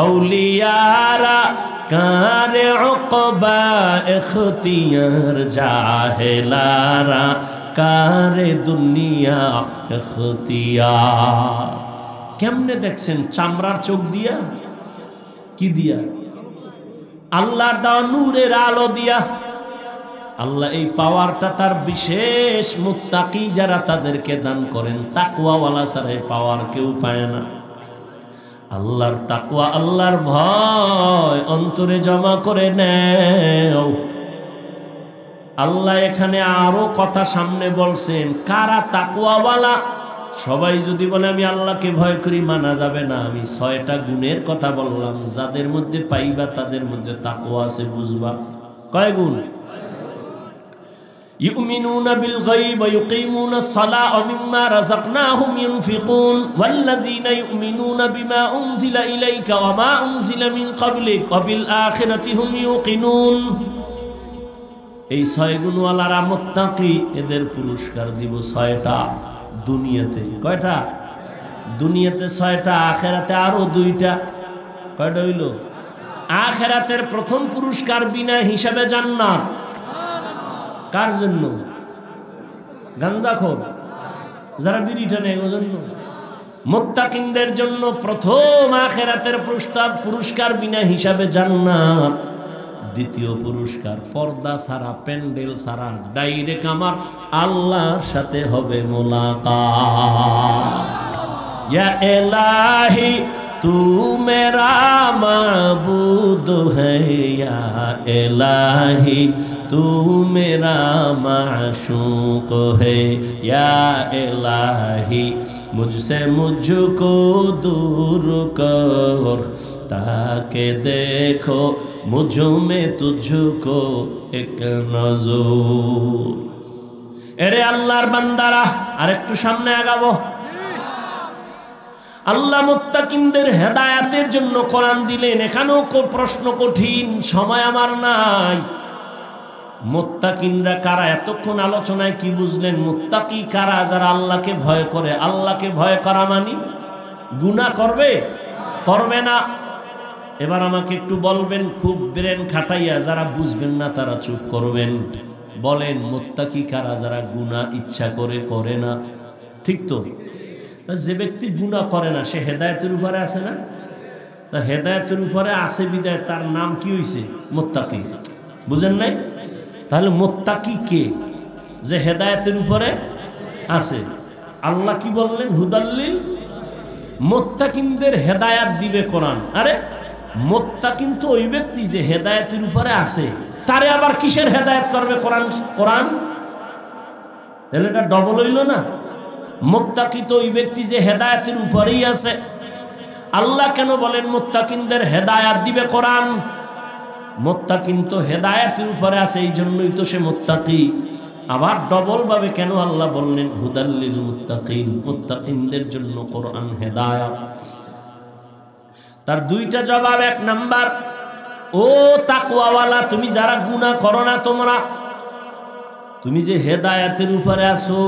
আউলিয়ারা কারে উকবা ইখতিয়ার, জাহেলারা কারে দুনিয়া ইখতিয়ার। কেমনে দেখছেন? চামড়ার চোখ দিয়া। কি দিয়া? আল্লাহর দেওয়া নূরের আলো দিয়া। আল্লাহ এই পাওয়ারটা তার বিশেষ মুত্তাকি যারা তাদেরকে দান করেন। তাকওয়াওয়ালা ছাড়া এই পাওয়ার কেউ পায় না। আল্লাহর তাকওয়া, আল্লাহর ভয় অন্তরে জমা করে নেও। আল্লাহ এখানে আরো কথা সামনে বলছেন, কারা তাকওয়াওয়ালা। সবাই যদি বলে আমি আল্লাহকে ভয় করি, মানা যাবে না। আমি 6টা গুণের কথা বললাম, যাদের মধ্যে পাইবা তাদের মধ্যে তাকওয়া আছে, বুঝবা। কয় গুণ? ইউমিনুনা বিল গায়ব ওয়া ইউকিমুনাস সালাহ ওয়া মিম্মা রাযাকনাহুম ইউনফিকুন ওয়াল্লাযীনা ইউমিনুনা বিমা উনজিলা ইলাইকা ওয়া মা উনজিলা মিন ক্বাবলিক ওয়া বিল আখিরাতি হুম ইউকিনুন। এই 6 গুণওয়ালারা মুত্তাকি, এদের পুরস্কার দিব 6টা দুনিয়াতে। কয়টা? দুনিয়াতে 6টা, আখিরাতে আরো 2টা। কয়টা হইল? আখিরাতের প্রথম পুরস্কার বিনা হিসাবে জান্নাত। কার জন্য? গাঞ্জাখোর যারা বিড়ি টানে এর জন্য। মুত্তাকিনদের জন্য প্রথম আখিরাতের পুরস্কার বিনা হিসাবে জান্নাত, দ্বিতীয় পুরস্কার পর্দা ছাড়া, প্যান্ডেল ছাড়া ডাইরেক্ট আমার আল্লাহর সাথে হবে মুলাকাত। ইয়া ইলাহি তু মেরা মাবুদ হ্যায়, ইয়া ইলাহি তু মেরা মাশূক হ্যায়, ইয়া ইলাহি মুঝসে মুঝকো दूर कर, ताके देखो मुझ में तुझको एक नजर। এরে আল্লাহর বান্দারা, আর একটু সামনে আগাবো। আল্লাহ মুত্তাকিনদের হেদায়েতের জন্য কোরআন দিলেন। এখানেও প্রশ্ন কঠিন, সময় আমার নাই। মুত্তাকিনরা কারা? এতক্ষণ আলোচনায় কি বুঝলেন? মুত্তাকি কারা? যারা আল্লাহকে ভয় করে। আল্লাহকে ভয় করা মানে গুনাহ করবে, করবে না। এবার আমাকে একটু বলবেন, খুব ব্রেন খাটাইয়া, যারা বুঝবেন না তারা চুপ করবেন। বলেন মুত্তাকি কারা? যারা গুনাহ ইচ্ছা করে, করে না। ঠিক তো? তা যে ব্যক্তি গুনাহ করে না সে হেদায়েতের উপরে আছে না? তা হেদায়েতের উপরে আছে বিদায় তার নাম কি হইছে? মুত্তাকি। বুঝেন নাই? তাহলে মুত্তাকি কে? যে হেদায়েতের উপরে আছে। আল্লাহ কি বললেন? হুদাল্লিল মুত্তাকিনদের হেদায়েত দিবে কোরআন। আরে মুত্তাকিন তো ওই ব্যক্তি যে হেদায়েতের উপরে আছে, তারে আবার কিসের হেদায়েত করবে কোরআন? কোরআন তাহলে এটা ডবল হইল না? মুত্তাকি তো ওই ব্যক্তি যে হেদায়েতের উপরেই আছে। আল্লাহ কেন বলেন মুত্তাকিনদের হেদায়েত দিবে কোরআন? মুত্তাকিন তো হেদায়েতের উপরে আছে, এই জন্যই তো সে মুত্তাকি। আবার ডবল ভাবে কেন আল্লাহ বললেন হুদাল্লিল মুত্তাকিন? মুত্তাকিনদের জন্য কোরআন হেদায়েত। তার দুইটা জবাব। এক নাম্বার, ও তাকওয়াওয়ালা, তুমি যারা গুনাহ করো না, তুমি যে হেদায়েতের উপরে আছো,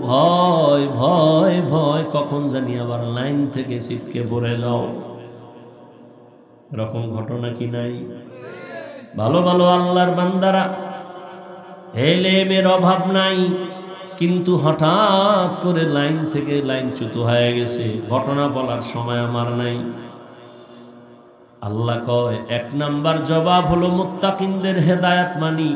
ভয় ভয় ভয় কখন জানি আবার লাইন থেকে ছিটকে পড়ে যাও। এরকম ঘটনা কি নাই? ভালো ভালো আল্লাহর বান্দারা, এলেমের অভাব নাই, কিন্তু হঠাৎ করে লাইন থেকে লাইনচ্যুত হয়ে গেছে। ঘটনা বলার সময় আমার নাই। আল্লাহ কয় এক নাম্বার জবাব হলো মুত্তাকিনদের হেদায়েত মানি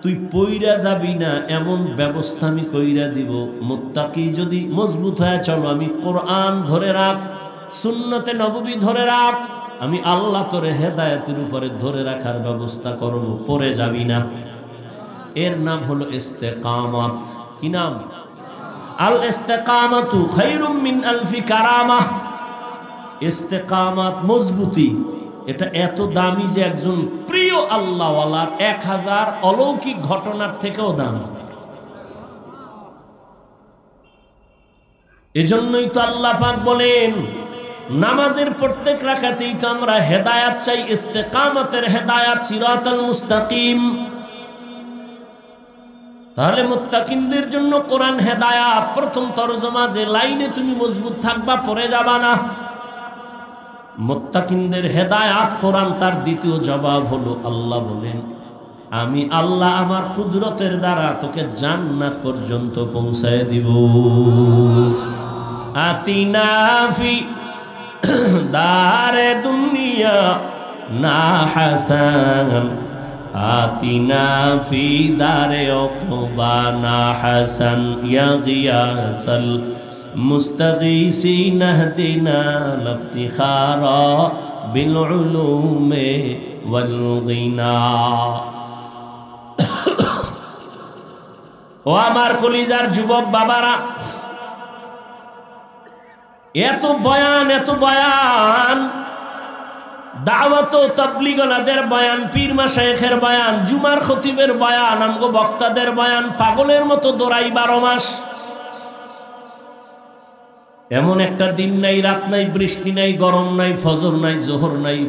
তুই পইরা যাবি না, এমন ব্যবস্থা আমি কইরা দিব। মুত্তাকি যদি মজবুত হয়ে চলো, আমি কোরআন ধরে রাখ, সুন্নতে নববী ধরে রাখ, আমি আল্লাহ তোরে হেদায়েতের উপরে ধরে রাখার ব্যবস্থা করব, পড়ে যাবি না। এর নাম হলো ইস্তেকামাত। কি নাম? আল ইস্তেকামাতু খায়রুম মিন আলফি কারামাহ। ইস্তেকামাত মজবুতি, এটা এত দামি যে একজন প্রিয় আল্লাহওয়ালার 1000 অলৌকিক ঘটনার থেকেও দামি। এজন্যই তো আল্লাহ পাক বলেন নামাজের প্রত্যেক রাকাতেই তো আমরা হেদায়েত চাই, ইস্তেকামতের হেদায়েত, সিরাতাল মুস্তাকিম। তাহলে মুত্তাকিনদের জন্য কোরআন হেদায়েত। প্রথম তরজমা, যে লাইনে তুমি মজবুত থাকবা, পড়ে যাবা না। মুত্তাকিনদের হেদায়েত কোরআন। তার দ্বিতীয় জবাব হলো আল্লাহ বলেন আমি আল্লাহ আমার কুদরতের দ্বারা তোকে জান্নাত পর্যন্ত পৌঁছায় দিব। আতিনা ফি দারে দুনিয়া না হাসান, আতিনা ফি দারে উকবা না হাসান, ইয়া গিয়াসাল মুস্তাগীসিন ইহদিনা লিফতিখারা বিল উলুমে ওয়াল গিনা। ও আমার কলিজার যুবক বাবারা, এত বয়ান, এত বয়ান, দাওয়াত ও তাবলীগওয়ালাদের বয়ান, পীর মাশায়েখের বয়ান, জুমার খতিবের বয়ান, আমগো বক্তাদের বয়ান, পাগলের মতো দৌড়াই 12 মাস। এমন একটা দিন নাই, রাত নাই, বৃষ্টি নাই, গরম নাই, ফজর নাই, জোহর নাই,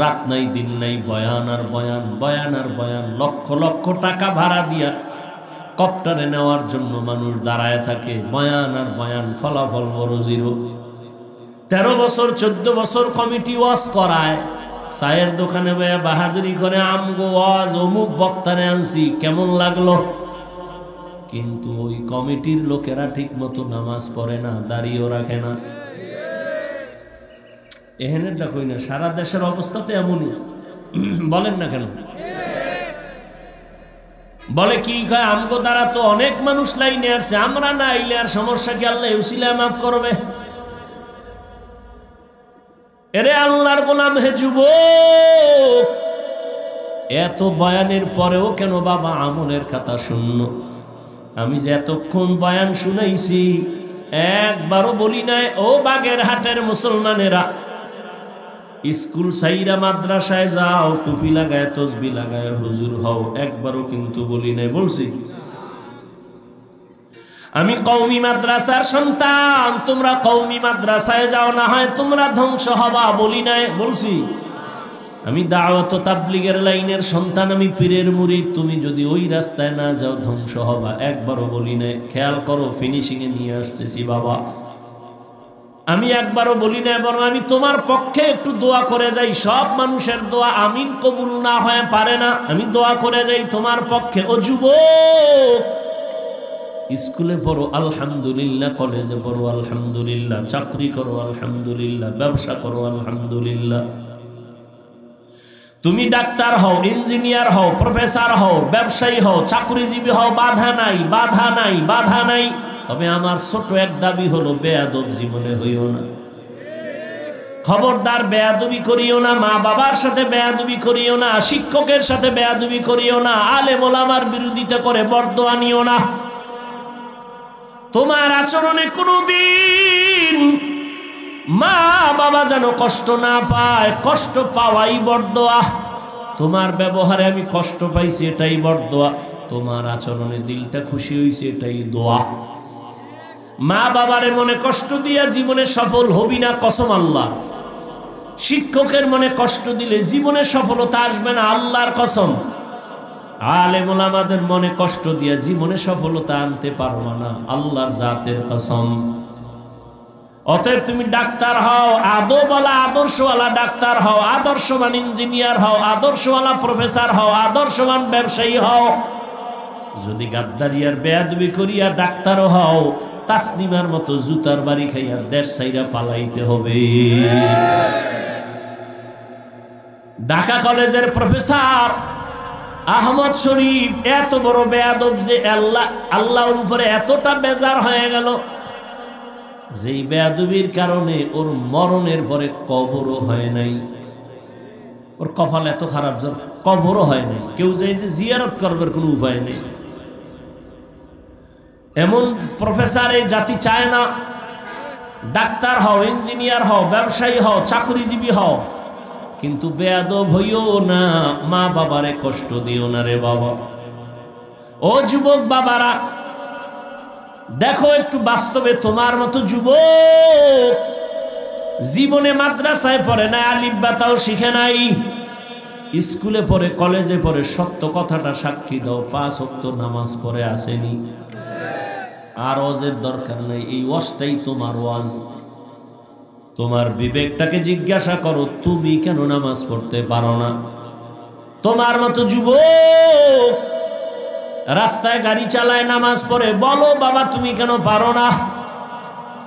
রাত নাই, দিন নাই, বয়ান আর বয়ান, বয়ান আর বয়ান। লক্ষ লক্ষ টাকা ভাড়া দিয়া কপ্টারে নেওয়ার জন্য মানুষ দাঁড়ায় থাকে, বয়ান আর বয়ান, ফলাফল বড় জিরো। 13 বছর 14 বছর কমিটি ওয়াজ করায়, চায়ের দোকানে বয়া বাহাদুরি করে আমগো ওয়াজ অমুক বক্তারে আনছি, কেমন লাগলো? কিন্তু ওই কমিটির লোকেরা ঠিক মতো নামাজ পড়ে না, দাঁড়িয়েও রাখে না। এহেনেরটা কই না, সারা দেশের অবস্থা তো এমনই। বলেন না কেন? বলে কি কয়, আমগো দ্বারা তো অনেক মানুষ লাইনে আসছে, আমরা না আইলে আর সমস্যা কি, আল্লাহ উসিলায় মাফ করবে। এরে আল্লাহর গোলাম হে যুবক, এত বয়ানের পরেও কেন বাবা আমলের খাতা শূন্য? আমি যে এতক্ষণ বয়ান শুনাইছি একবারও বলি নাই ও বাগেরহাটের মুসলমানেরা স্কুল সাইরা মাদ্রাসায় যাও, টুপি লাগায় তসবি লাগায় হুজুর হও, একবারও কিন্তু বলি নাই। বলছি আমি কওমি মাদ্রাসার সন্তান, তোমরা কওমি মাদ্রাসায় যাও, না হয় তোমরা ধ্বংস হবা, বলি নাই? বলছি আমি দাওয়াত ও তাবলীগের লাইনের সন্তান, আমি পীরের মুরিদ, তুমি যদি ওই রাস্তায় না যাও ধ্বংস হবা, একবারও বলি নাই। খেয়াল করো, ফিনিশিং এ নিয়ে আসতেছি বাবা। আমি একবারও বলি না, বরং আমি তোমার পক্ষে একটু দোয়া করে যাই। সব মানুষের দোয়া আমিন কবুল না হয়ে পারে না, আমি দোয়া করে যাই তোমার পক্ষে। ও যুবক, স্কুলে পড়ো আলহামদুলিল্লাহ, কলেজে পড়ো আলহামদুলিল্লাহ, চাকরি করো আলহামদুলিল্লাহ, ব্যবসা করো আলহামদুলিল্লাহ। তুমি ডাক্তার হও, ইঞ্জিনিয়ার হও, প্রফেসর হও, ব্যবসায়ী হও, চাকরিজীবী হও, বাধা নাই, বাধা নাই, বাধা নাই। তবে আমার ছোট এক দাবি হলো, বেয়াদব জীবনে হইও না। খবরদার বেয়াদবি করিও না, মা বাবার সাথে বেয়াদবি করিও না, শিক্ষকের সাথে বেয়াদবি করিও না, আলেম ওলামার বিরোধিতা করে বরদোয়া নিও না। তোমার আচরণে কোনোদিন মা বাবা যেন কষ্ট না পায়, কষ্ট পাওয়াই বরদোয়া। তোমার ব্যবহারে আমি কষ্ট পাইছি, এটাই বরদোয়া। তোমার আচরণে দিলটা খুশি হইছে, এটাই দোয়া। মা বাবারে মনে কষ্ট দিয়া জীবনে সফল হবি না, কসম আল্লাহ। শিক্ষকের মনে কষ্ট দিলে জীবনে সফলতা আসবে না, আল্লাহর কসম। আলেম ওলামাদের মনে কষ্ট দিয়া জীবনে সফলতা আনতে পারবা না, আল্লাহর জাতের কসম। অতএব তুমি ডাক্তার হও, আদবওয়ালা আদর্শওয়ালা ডাক্তার হও, আদর্শবান ইঞ্জিনিয়ার হও, আদর্শওয়ালা প্রফেসর হও, আদর্শবান ব্যবসায়ী হও। যদি গাদ্দারি আর বেয়াদবি করিয়া ডাক্তারও হও, তাসনিমার মতো জুতার বাড়ি খাইয়া দেশ ছাইরা পালাইতে হবে। ঢাকা কলেজের প্রফেসর আহমদ শরীফ এত বড় বেয়াদব যে আল্লাহর উপরে এতটা বেজার হয়ে গেল, যেই বেয়াদবির কারণে ওর মরণের পরে কবরও হয় নাই। ওর কপাল এত খারাপ যে কবরও হয় নাই। কেউ যে জিয়ারত করবার কোনো উপায় নেই। এমন প্রফেসর এই জাতি চায় না। ডাক্তার হও, ইঞ্জিনিয়ার হও, ব্যবসায়ী হও, চাকরিজীবী হও, কিন্তু বেয়াদব হইও না, মা বাবারে কষ্ট দিও না রে বাবা। ও যুবক বাবারা, দেখো একটু বাস্তবে, তোমার মতো যুবক জীবনে মাদ্রাসায় পড়ে নাই, আলিফ বা তাও শিখে নাই, স্কুলে পড়ে, কলেজে পড়ে, সত্য কথাটা সাক্ষী দাও, 5 ওয়াক্ত নামাজ পড়ে আসেনি। আর ওয়াজের দরকার নাই, এই ওয়াজটাই তোমার ওয়াজ। তোমার বিবেকটাকে জিজ্ঞাসা করো, তুমি কেন নামাজ পড়তে পারো না? তোমার মতো যুবক রাস্তায় গাড়ি চালায়, নামাজ পড়ে, বলো বাবা তুমি কেন পারো না?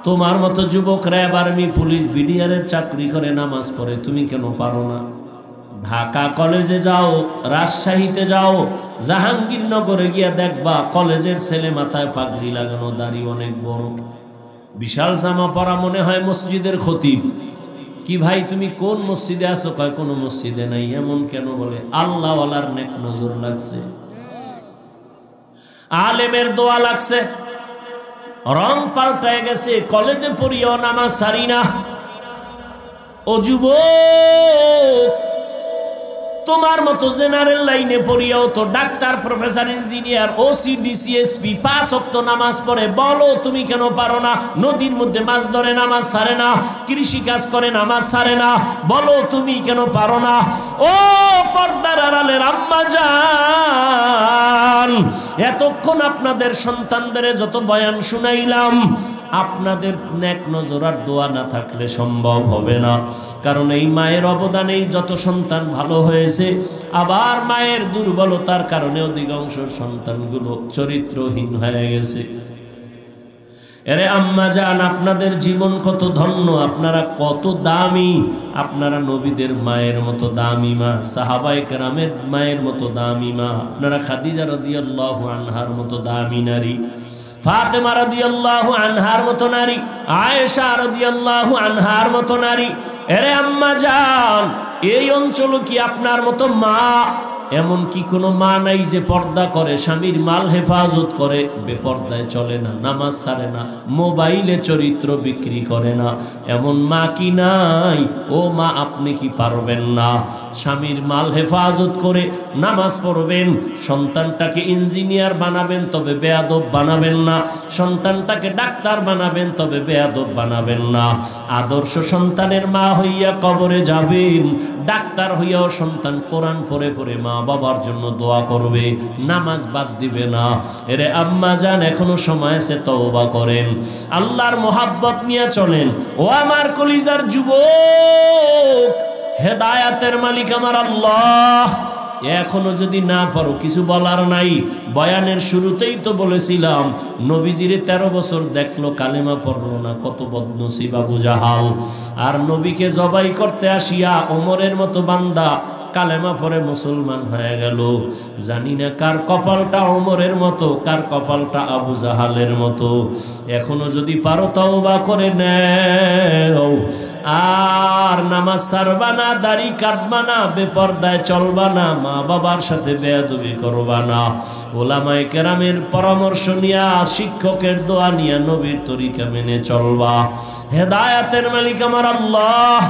তোমার মতো যুবক র্যাব, আর্মি, পুলিশ, বিডিআরের চাকরি করে, নামাজ পড়ে, তুমি কেন পারো না? ঢাকা কলেজে যাও, রাজশাহীতে যাও, জাহাঙ্গীরনগরে গিয়া দেখবা কলেজের ছেলে মাথায় পাগড়ি লাগানো, দাড়ি অনেক বড়, বিশাল জামা পরা, মনে হয় মসজিদের খতিব। কি ভাই তুমি কোন মসজিদে আছো? কয় কোন মসজিদে নাই। এমন কেন? বলে আল্লাহওয়ালার নেক নজর লাগছে, আলেমের দোয়া লাগছে, রং পাল্টায় গেছে, কলেজে পড়িয়াও নামাজ সারি না। ও যুবক, তোমার মতো জেনারেল লাইনে পড়িয়াও তো doctor, professor, engineer, OC, DC, SP 5 ওয়াক্ত নামাজ পড়ে, বলো তুমি কেন পারো না? নদীর মধ্যে মাছ ধরে, নামাজ ছাড়ে না, কৃষি কাজ করে, নামাজ ছাড়ে না, বলো তুমি কেন পারো না? ও পর্দার আড়ালের আম্মা জান, এতক্ষণ আপনাদের সন্তানদের যত বয়ান শুনাইলাম, আপনাদের নেক নজর আর দোয়া না থাকলে সম্ভব হবে না। কারণ এই মায়ের অবদানেই যত সন্তান ভালো হয়েছে, আবার মায়ের দুর্বলতার কারণে অধিকাংশ সন্তানগুলো চরিত্রহীন হয়ে গেছে। এরে আম্মা জান, আপনাদের জীবন কত ধন্য, আপনারা কত দামি। আপনারা নবীদের মায়ের মতো দামি মা, সাহাবায়ে কেরামের মায়ের মতো দামি মা, আপনারা খাদিজা রাদিয়াল্লাহু আনহার মতো দামি নারী, ফাতেমা রাদিয়াল্লাহু আনহার মতো নারী, আয়েশা রাদিয়াল্লাহু আনহার মতো নারী। এরে আম্মা জান, এই অঞ্চল কি আপনার মতো মা? এমন কি কোনো মা নাই যে পর্দা করে, স্বামীর মাল হেফাজত করে, বেপর্দায় চলে না, নামাজ ছাড়ে না, মোবাইলে চরিত্র বিক্রি করে না? এমন মা কি নাই? ও মা, আপনি কি পারবেন না? স্বামীর মাল হেফাজত করে নামাজ পড়বেন, সন্তানটাকে ইঞ্জিনিয়ার বানাবেন, তবে বেয়াদব বানাবেন না। সন্তানটাকে ডাক্তার বানাবেন, তবে বেয়াদব বানাবেন না। আদর্শ সন্তানের মা হইয়া কবরে যাবেন, ডাক্তার হইয়াও সন্তান কোরআন পড়ে পড়ে মা বাবার জন্য দোয়া করবে, নামাজ বাদ দিবে না। এরে আম্মা জান, এখনো সময় আছে, তওবা করেন, আল্লাহর মোহাব্বত নিয়ে চলেন। ও আমার কলিজার যুবক, হেদায়াতের মালিক আমার আল্লাহ। এখনো যদি না পারো, কিছু বলার নাই। বয়ানের শুরুতেই তো বলেছিলাম, নবীজিরে 13 বছর দেখলো, কালেমা পড়লো না, কত বদনসিব আবু জাহাল। আর নবীকে জবাই করতে আসিয়া ওমরের মতো বান্দা কালেমা পরে মুসলমান হয়ে গেল। জানি না কার কপালটা ওমরের মতো, কার কপালটা আবু জাহালের মতো। এখনো যদি পারো তওবা করে নেও, আর নামাজ ছাড়বা না, দাড়ি কাটবা না, বেপরদায় চলবা না, মা বাবার সাথে বেয়াদবি করবা না। ওলামায়ে কেরামের পরামর্শ নিয়া, শিক্ষকের দোয়া নিয়া, নবীর তরিকা মেনে চলবা। হেদায়াতের মালিক আমার আল্লাহ।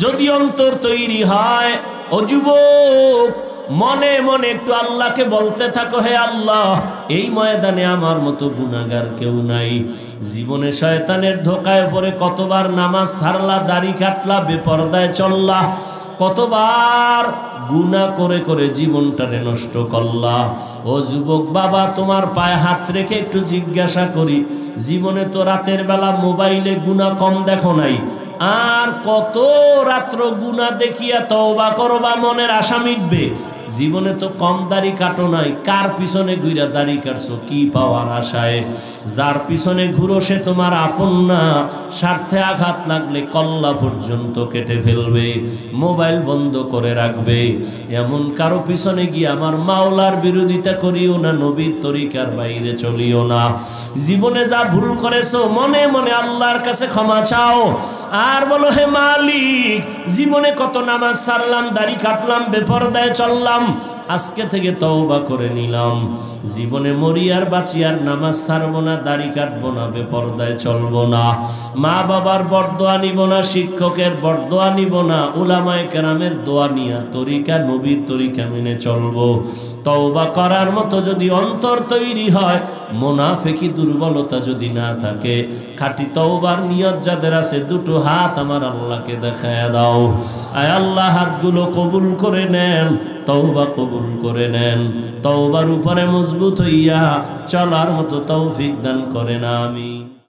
যদি অন্তর তৈরি হয়, ও যুবক, মনে মনে একটু আল্লাহকে বলতে থাকো, হে আল্লাহ, এই ময়দানে আমার মতো গুনাহগার কেউ নাই। জীবনে শয়তানের ধোকায় পড়ে কতবার নামাজ ছাড়লা, দাড়ি কাটলা, বেপরদায় চললা, কতবার গুনাহ করে করে জীবনটারে নষ্ট করলা। ও যুবক বাবা, তোমার পায়ে হাত রেখে একটু জিজ্ঞাসা করি, জীবনে তো রাতের বেলা মোবাইলে গুনাহ কম দেখো নাই? আর কত রাত্র গুনাহ দেখিয়া তওবা করবা, মনের আশা মিটবে? জীবনে তো কম দাড়ি কাটো নাই, কার পিছনে ঘুরা দাড়ি কাটছো কি পাওয়ার আশায়? যার পিছনে ঘুরো সে তোমার আপন না, স্বার্থে আঘাত লাগলে কল্লা পর্যন্ত কেটে ফেলবে, মোবাইল বন্ধ করে রাখবে। এমন কারো পিছনে গিয়ে আমার মাওলার বিরোধিতা করিও না, নবীর তরিকার বাইরে চলিও না। জীবনে যা ভুল করেছো, মনে মনে আল্লাহর কাছে ক্ষমা চাও, আর বলো, হে মালিক, জীবনে কত নামাজ ছাড়লাম, দাড়ি কাটলাম, বেপরদায় চললাম, আজকে থেকে তওবা করে নিলাম। জীবনে মরি আর বাঁচি আর নামাজ ছাড়বো না, দাড়ি কাটবো না, বেপরদায় চলবো না, মা বাবার বরদোয়া নিব না, শিক্ষকের বরদোয়া নিব না, উলামায়ে কেরামের দোয়া নিয়া তরিকা, নবীর তরিকা মেনে চলবো। তওবা করার মতো যদি অন্তর তৈরি হয়, মুনাফিকি দুর্বলতা যদি না থাকে, খাঁটি তওবার নিয়ত যাদের আছে, দুটো হাত আমার আল্লাহকে দেখায় দাও। আয় আল্লাহ, হাতগুলো কবুল করে নেন, তওবা কবুল করে নেন, তওবার উপরে মজবুত হইয়া চলার মতো তৌফিক দান করেন, আমিন।